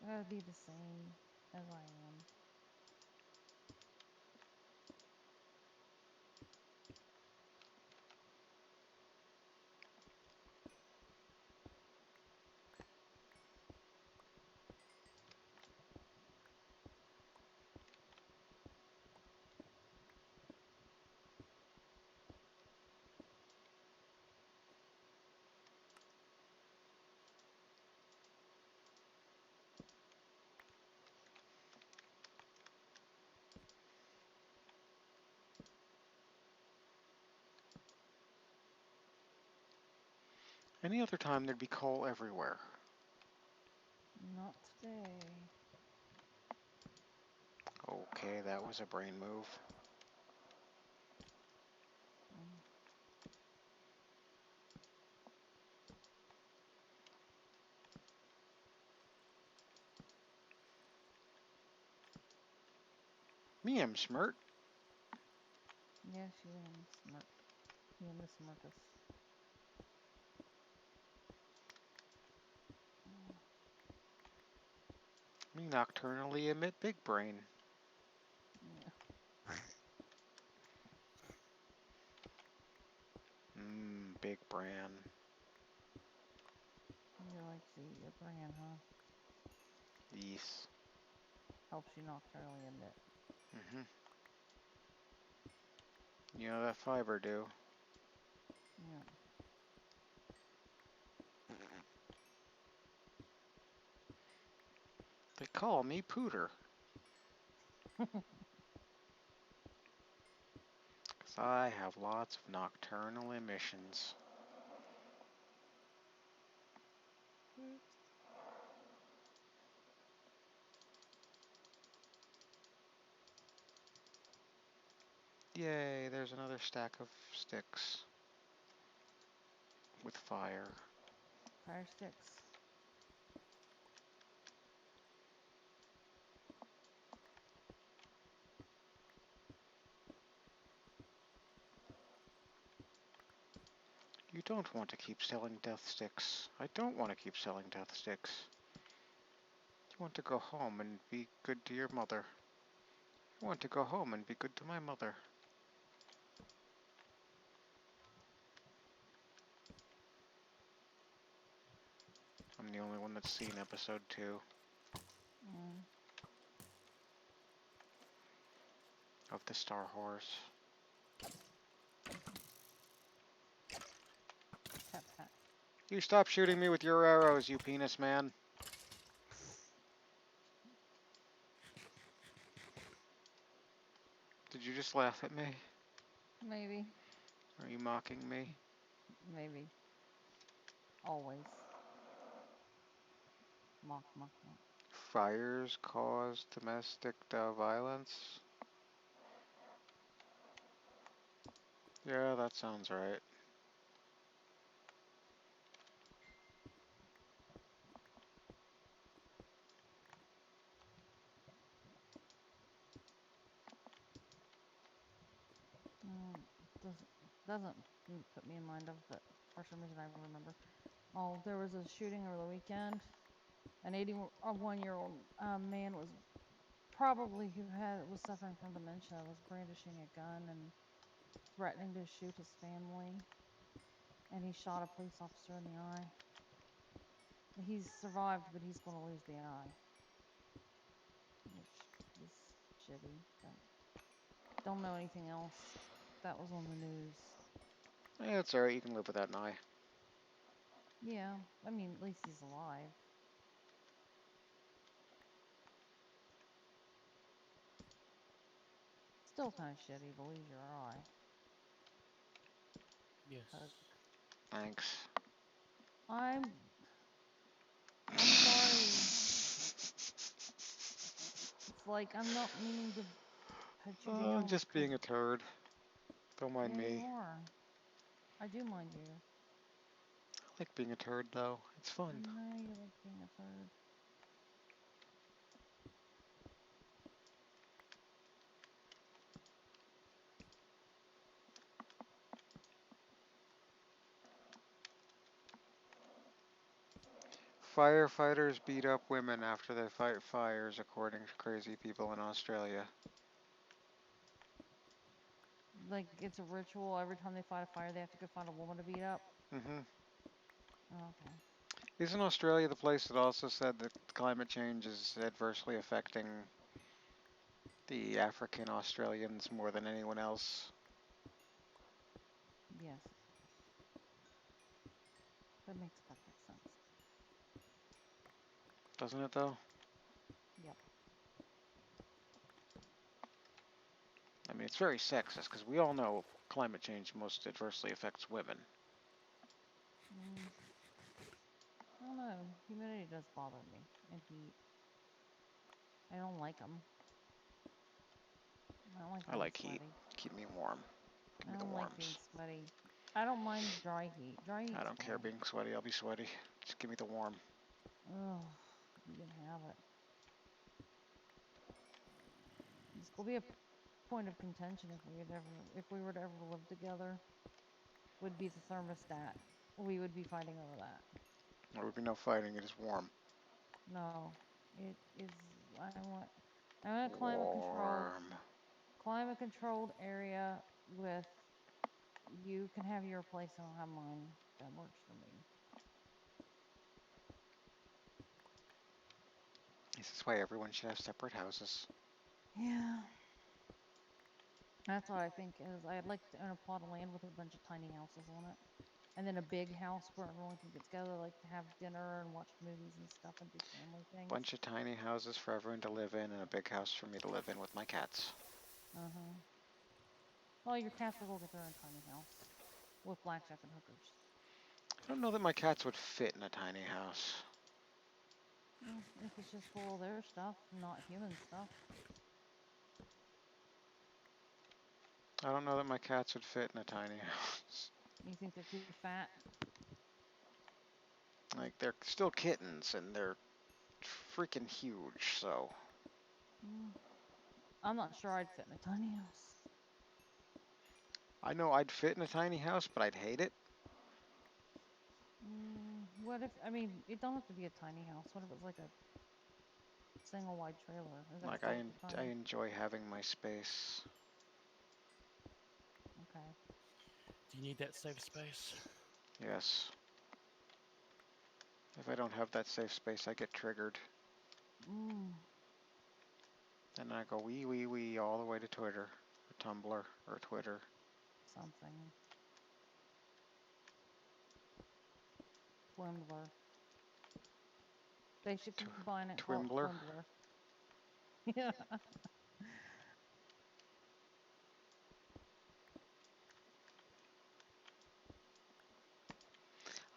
I gotta be the same as I am. Any other time there'd be coal everywhere. Not today. Okay, that was a brain move. Mm. Me, I'm smart. Yes, you am smart. You am the smartest. Me nocturnally emit big brain. Yeah. Big bran. You like to eat your bran, huh? Yes. Helps you nocturnally emit. Mm-hmm. You know that fiber do. Yeah. They call me Pooter. 'Cause I have lots of nocturnal emissions. Yay, there's another stack of sticks. With fire. Fire sticks. You don't want to keep selling death sticks. I don't want to keep selling death sticks. You want to go home and be good to your mother. I want to go home and be good to my mother. I'm the only one that's seen episode 2. Mm. of the Star Horse. Tap tap. You stop shooting me with your arrows, you penis man. Did you just laugh at me? Maybe. Are you mocking me? Maybe. Always. Mock, mock, mock. Fires cause domestic violence? Yeah, that sounds right. Doesn't doesn't put me in mind of, but for some reason I remember. Oh, there was a shooting over the weekend. An 81-year-old man was probably who had was suffering from dementia was brandishing a gun and threatening to shoot his family, and he shot a police officer in the eye. He's survived, but he's going to lose the eye, which is shitty. But don't know anything else. That was on the news. Yeah, it's alright, you can live with that eye. Yeah, I mean, at least he's alive. Still kind of shitty to lose your eye. Yes. Thanks. I'm sorry. It's like I'm not meaning to put you I'm down. just being a turd. Don't mind Yeah, you me. are. I do mind you. I like being a turd, though. It's I fun. know you like being a third. Firefighters beat up women after they fight fires, according to crazy people in Australia. Like it's a ritual. Every time they fight a fire, they have to go find a woman to beat up. Mm-hmm. Oh, okay. Isn't Australia the place that also said that climate change is adversely affecting the African Australians more than anyone else? Yes, that makes perfect sense. Doesn't it, though? Yep. I mean, it's very sexist, because we all know climate change most adversely affects women. Mm, I don't know. Humidity does bother me, and heat. I don't like them. I don't like I being like heat. sweaty. Keep me warm. Give I me the don't like being warms. sweaty. I don't mind dry heat. Dry I heat's don't care fine. being sweaty. I'll be sweaty. Just give me the warm. Ugh, you can have it. This will be a point of contention if we were to ever live together. Would be the thermostat. We would be fighting over that. There would be no fighting. It is warm. No, it is. I want a Warm. climate controlled area with you can have your place and I'll have mine. That works for me. This is why everyone should have separate houses. Yeah. That's what I think is I'd like to own a plot of land with a bunch of tiny houses on it. And then a big house where everyone can get together, like to have dinner and watch movies and stuff and do family things. Bunch of tiny houses for everyone to live in, and a big house for me to live in with my cats. Uh-huh. Well, your cats will go get their own tiny house with blackjack and hookers. I don't know that my cats would fit in a tiny house. Well, if it's just full of their stuff, not human stuff. I don't know that my cats would fit in a tiny house. You think they're too fat? Like, they're still kittens, and they're freaking huge, so. Mm, I'm not sure I'd fit in a tiny house. I know I'd fit in a tiny house, but I'd hate it. What if, I mean, it don't have to be a tiny house. What if it's like a single wide trailer? Is that Like, still I tiny? enjoy having my space. Okay. Do you need that safe space? Yes. If I don't have that safe space, I get triggered. Mm. And I go wee wee wee all the way to Twitter. Tumblr or Twitter. Something. Twimbler. They should combine it and call it Twimbler. Twimbler. Yeah.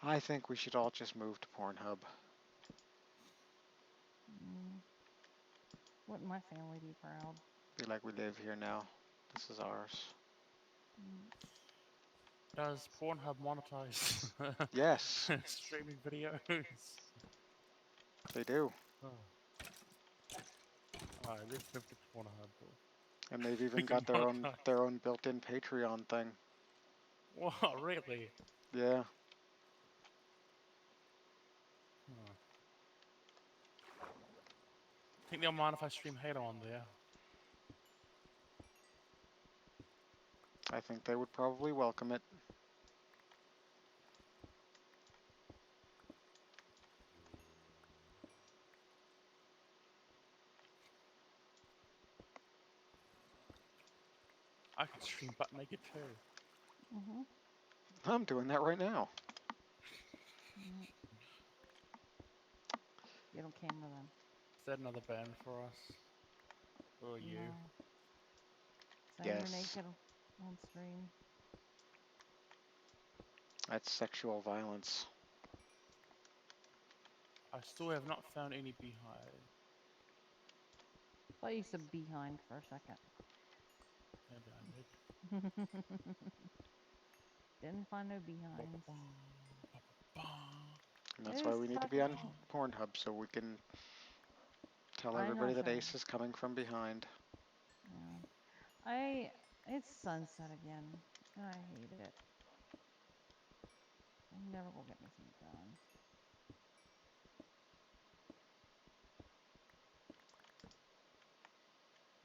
I think we should all just move to Pornhub. Wouldn't my family be proud? Be like we live here now. This is ours. Does Pornhub monetize Yes, streaming videos? they do. Oh. Alright, let's move to Pornhub. And they've We even can got monetize. their own built-in Patreon thing. What, really? Yeah. Huh. Think they'll mind if I stream Halo on there? I think they would probably welcome it. I could stream butt naked too. I'm doing that right now. Get on camera then. Is that another ban for us? Or you? No. Saying you're Yes. naked on stream. That's sexual violence. I still have not found any beehive. Thought you said behind for a second. Maybe I did. Didn't find no behinds. And that's why Who's we need to be on touching? Pornhub so we can tell I'm everybody not that trying. Ace is coming from behind. Yeah. It's sunset again. I hate it. I never will get anything done.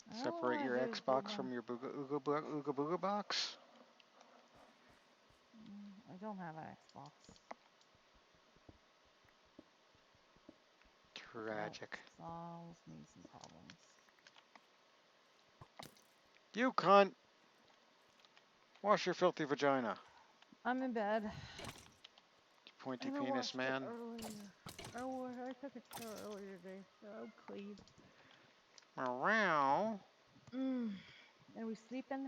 I don't Separate want your to do Xbox from your Ooga Booga box. I don't have an Xbox. That Tragic. solves me some problems. You cunt! Wash your filthy vagina. I'm in bed. Pointy And I penis washed it man. earlier. I took a shower earlier today, so I'm clean. Meow. Are we sleeping?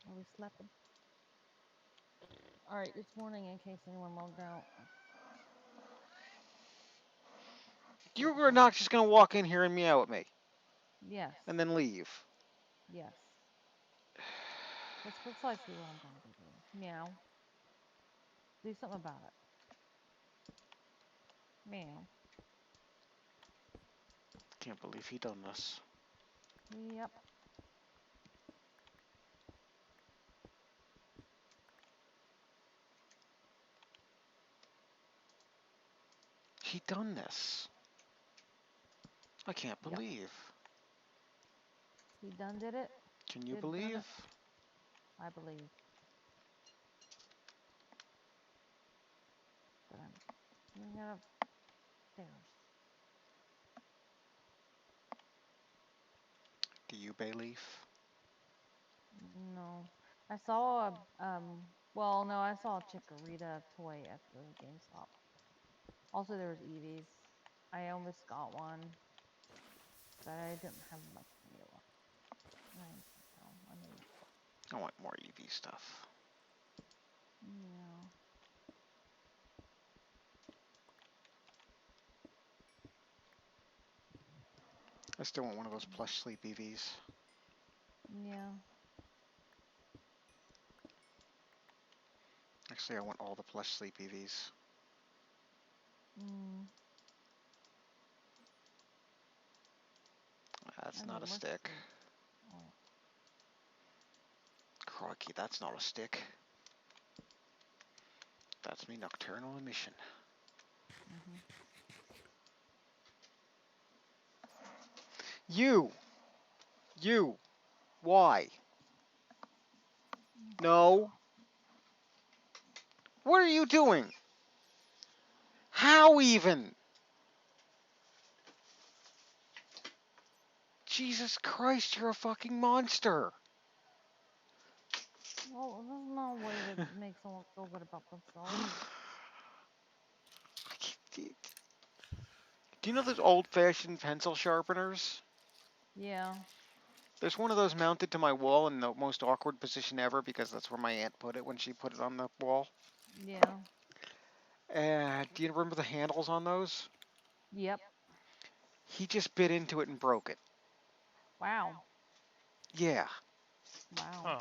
Are we sleeping? All right, this morning, in case anyone logged out. You were not just gonna walk in here and meow at me Yes. and then leave. Yes. That's precisely what I'm going to be doing. Meow. Do something about it. Meow. Can't believe he done this. Yep. He done this. I can't Yep. believe. He done did it. Can you Did done believe? it. I believe. But I'm getting out of stairs. Do you, Bayleaf? No. I saw well, no, I saw a Chikorita toy at the GameStop. Also, there was Eevees. I almost got one, but I didn't have much money left. I moved. I want more EV stuff. Yeah. I still want one of those plush sleep EVs. Yeah. Actually, I want all the plush sleep EVs. That's not a stick. Oh. Crikey, that's not a stick. That's me nocturnal emission. You! Why? No. What are you doing? How even? Jesus Christ, you're a fucking monster. Well, this is not a way to make someone feel good about themselves. Do you know those old-fashioned pencil sharpeners? Yeah. There's one of those mounted to my wall in the most awkward position ever because that's where my aunt put it when she put it on the wall. Yeah. Do you remember the handles on those? Yep. He just bit into it and broke it. Wow. Yeah. Wow. Huh.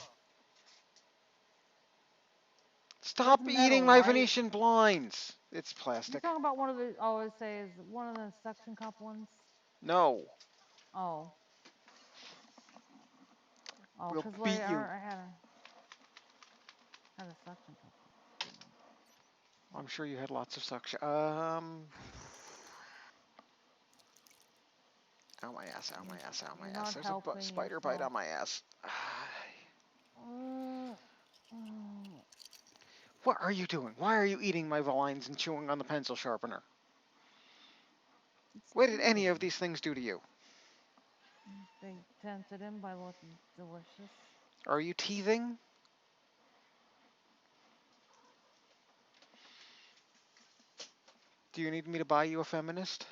That's Stop eating metal, my right? Venetian blinds. It's You're plastic. talking about one of the. Oh, I would say is one of the suction cup ones. No. Oh. Oh, We'll cause like beat you. I had a suction cup one. I'm sure you had lots of suction. Ow my ass, ow my ass, ow my You're ass. not There's a helping spider bite yourself. on my ass. Uh, uh, What are you doing? Why are you eating my vines and chewing on the pencil sharpener? it's What did any of tingly. these things do to you? They tempted him by looking delicious. Are you teething? Do you need me to buy you a feminist?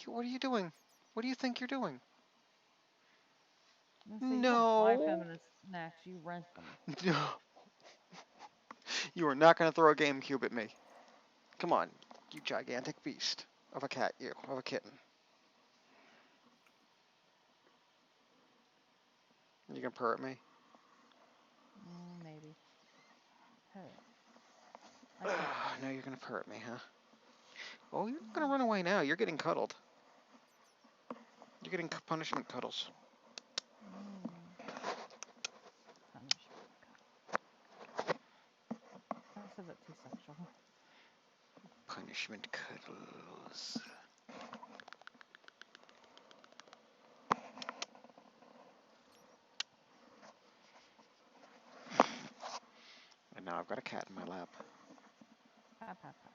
What are you doing? What do you think you're doing? I say you don't buy No. feminist snacks, you rent them. No. You are not going to throw a GameCube at me. Come on, you gigantic beast of a cat, you, of a kitten. You gonna purr at me? Maybe. Pet. I can't pet No, you. you're gonna purr at me, huh? Oh, you're not gonna run away now. You're getting cuddled. You're getting punishment cuddles. Punishment cuddle. I said that too sexual. Punishment cuddles. And now I've got a cat in my lap. Pat pat pat.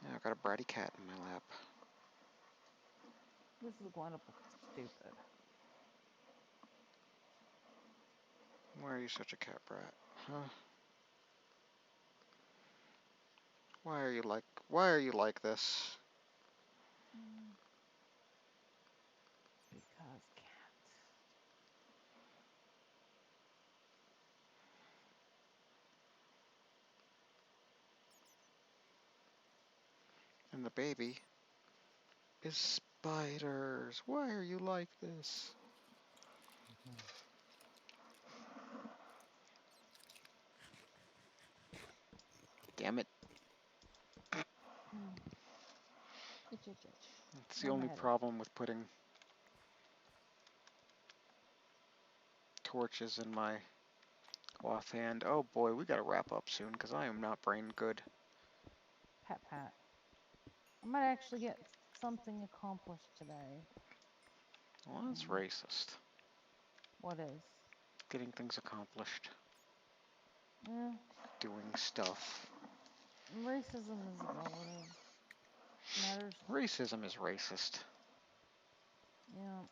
Now I've got a bratty cat in my lap. This is going to look stupid. Why are you such a cat brat? Huh? Why are you like this? Because cat. And the baby is spiders. Why are you like this? Damn it. Itch itch itch. It's the Where my only head itch. problem with putting torches in my offhand. Oh boy, we gotta wrap up soon because I am not brain good. Pat pat. I might actually get something accomplished today. Well, that's racist. What is? Getting things accomplished. Yeah. Doing stuff. Racism is relative. Matters. Racism is racist. Yeah.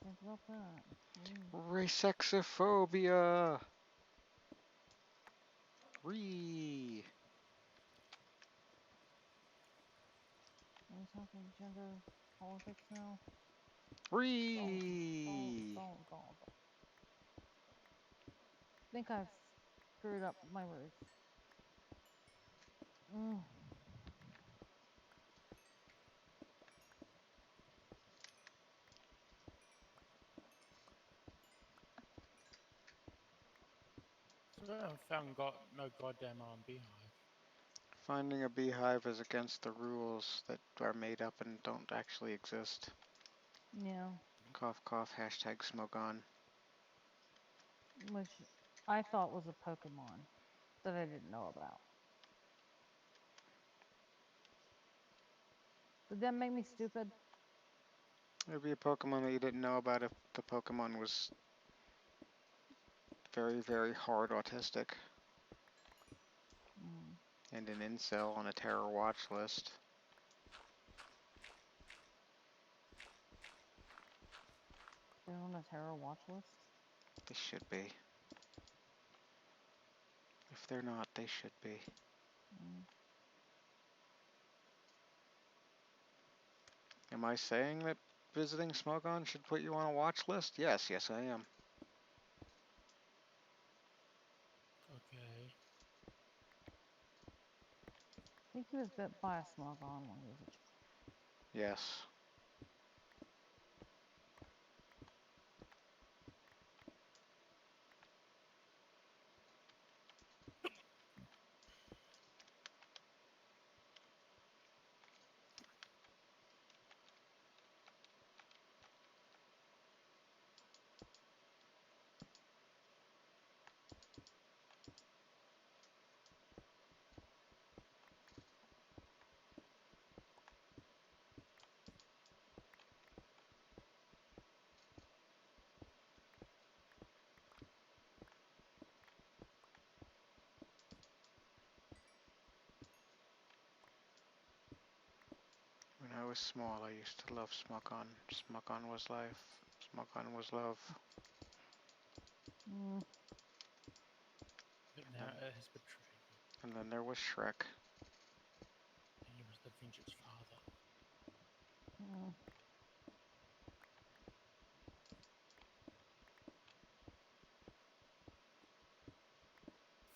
Think about that. Racexiphobia. Ree. Are we talking gender politics now? Ree. Don't. Think I've screwed up my roof. Mm. So I found got no goddamn beehive. Finding a beehive is against the rules that are made up and don't actually exist. Yeah. Cough cough, hashtag smoke on. Which I thought was a Pokemon that I didn't know about. Did that make me stupid? It would be a Pokemon that you didn't know about if the Pokemon was very, very hard autistic and an incel on a terror watch list. They're on a terror watch list. They should be. If they're not, they should be. Mm. Am I saying that visiting Smogon should put you on a watch list? Yes, yes I am. Okay. I think he was bit by a smogon when he was a child. Yes. When I was small, I used to love Smogon. Smogon was life. Smogon was love. Mm. But now it has betrayed you. And then there was Shrek. And you must avenge its father. Mm.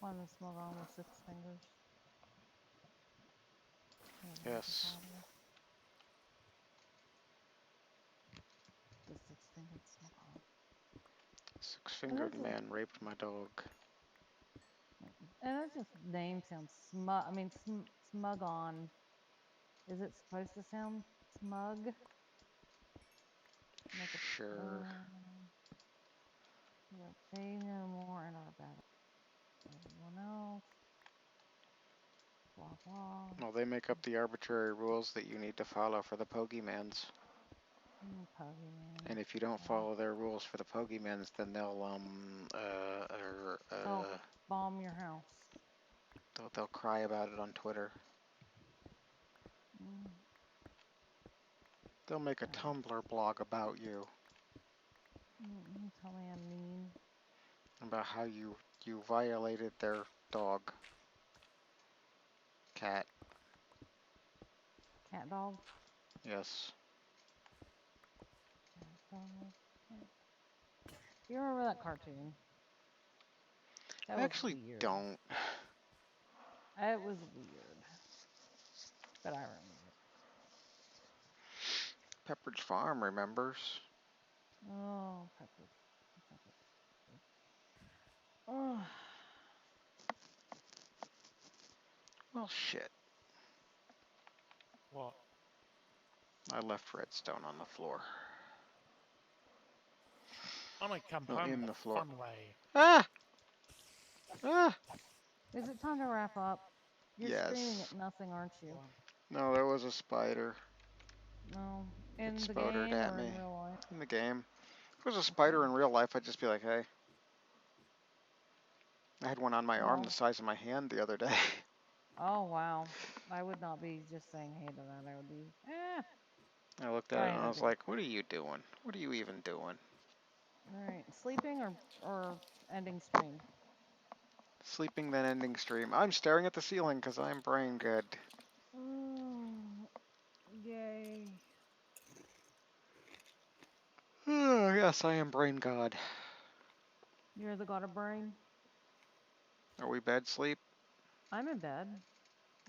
Find the smogon with 6 fingers. Yes. The 6-fingered smogon. And Six-fingered man raped my dog. that just name sounds smug. I mean, smugon. Is it supposed to sound smug? Make a. Sure. They know more and are better than everyone else. Blah blah. Well, they make up the arbitrary rules that you need to follow for the Pokemans. Pokemon. And if you don't follow their rules for the Pokemans, then they'll bomb your house. they'll cry about it on Twitter. Mm. They'll make a Tumblr blog about you. Tell me I'm mean. About how you violated their dog. Cat. Cat dog. Yes. Cat dog. Cat. You remember that cartoon? That I was actually weird. don't. It was weird. But I remember it. Pepperidge Farm remembers. Oh, Pepper. Oh. Well, shit. What? I left redstone on the floor. I'm gonna come No, home in the the floor. fun way. Ah! Ah! Is it time to wrap up? You're screaming Yes. at nothing, aren't you? No, there was a spider. No. It In the spodered game at or in me. real life? In the game. If it was a spider in real life, I'd just be like, hey. I had one on my arm the size of my hand the other day. Oh, wow. I would not be just saying hey to that. I would be, I looked at it and I was like, what are you doing? What are you even doing? Alright. Sleeping or ending stream? Sleeping, then ending stream. I'm staring at the ceiling because I'm brain good. Yay. Yes, I am brain god. You're the god of brain? Are we bed sleep? I'm in bed.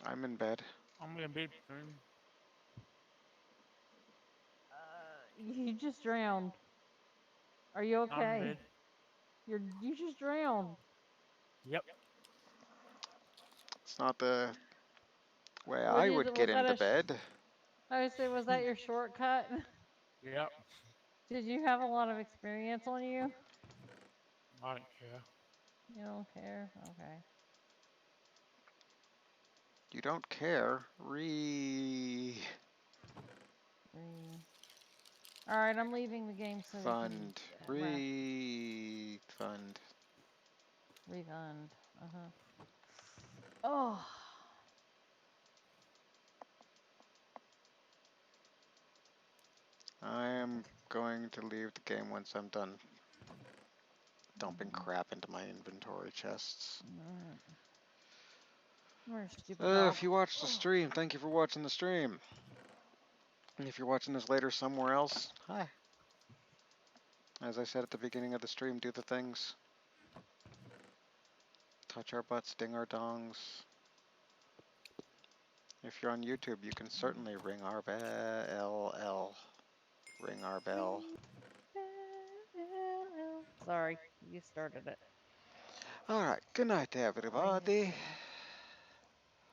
I'm in bed. I'm in bed soon. You just drowned. Are you okay? I'm in bed. You just drowned. Yep. It's not the way What I is would it? get into bed. I would say, was that your shortcut? Yep. Did you have a lot of experience on you? I don't care. You don't care? Okay. You don't care. Alright, I'm leaving the game so we can Fund. Refund. refund. Oh. I am going to leave the game once I'm done dumping crap into my inventory chests. Alright. Where's stupid dog? If you watched the stream, thank you for watching the stream. And if you're watching this later somewhere else, hi. As I said at the beginning of the stream, do the things. Touch our butts, ding our dongs. If you're on YouTube, you can certainly ring our bell. Ring our bell. Sorry, you started it. Alright, good night to Ring it everybody. for me.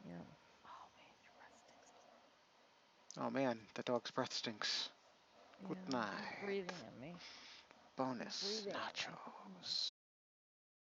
Your, oh man, your breath stinks. Oh man, the dog's breath stinks. Yeah, Good he's night. breathing at me. He's Bonus breathing at me. nachos.